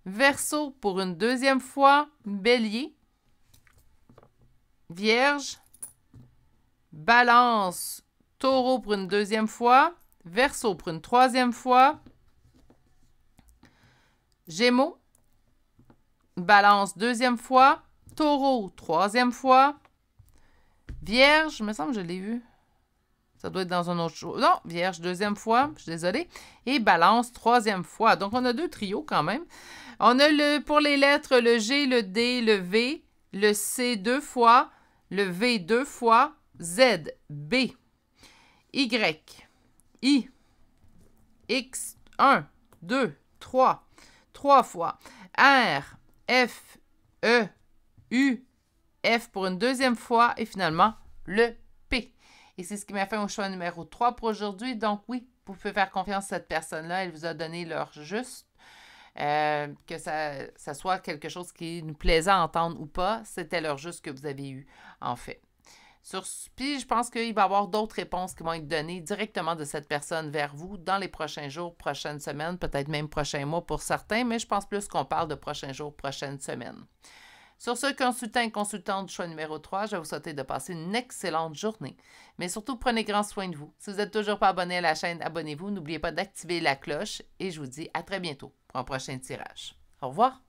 A: Verseau pour une deuxième fois, Bélier, Vierge, Balance, Taureau pour une deuxième fois, Verseau pour une troisième fois, Gémeaux, Balance deuxième fois, Taureau troisième fois, Vierge, il me semble que je l'ai vu. Ça doit être dans un autre show. Non, Vierge deuxième fois, je suis désolée. Et Balance troisième fois. Donc, on a 2 trios quand même. On a pour les lettres le G, le D, le V, le C 2 fois, le V 2 fois, Z, B, Y, I, X, 1, 2, 3 fois, R, F, E, U, F pour une deuxième fois et finalement le P. Et c'est ce qui m'a fait au choix numéro 3 pour aujourd'hui. Donc oui, vous pouvez faire confiance à cette personne-là. Elle vous a donné l'heure juste. Que ça soit quelque chose qui nous plaisait à entendre ou pas, c'était l'heure juste que vous avez eu, en fait. Puis je pense qu'il va y avoir d'autres réponses qui vont être données directement de cette personne vers vous dans les prochains jours, prochaines semaines, peut-être même prochains mois pour certains, mais je pense plus qu'on parle de prochains jours, prochaines semaines. Sur ce, consultant et consultante du choix numéro 3, je vais vous souhaiter de passer une excellente journée. Mais surtout, prenez grand soin de vous. Si vous n'êtes toujours pas abonné à la chaîne, abonnez-vous. N'oubliez pas d'activer la cloche et je vous dis à très bientôt pour un prochain tirage. Au revoir!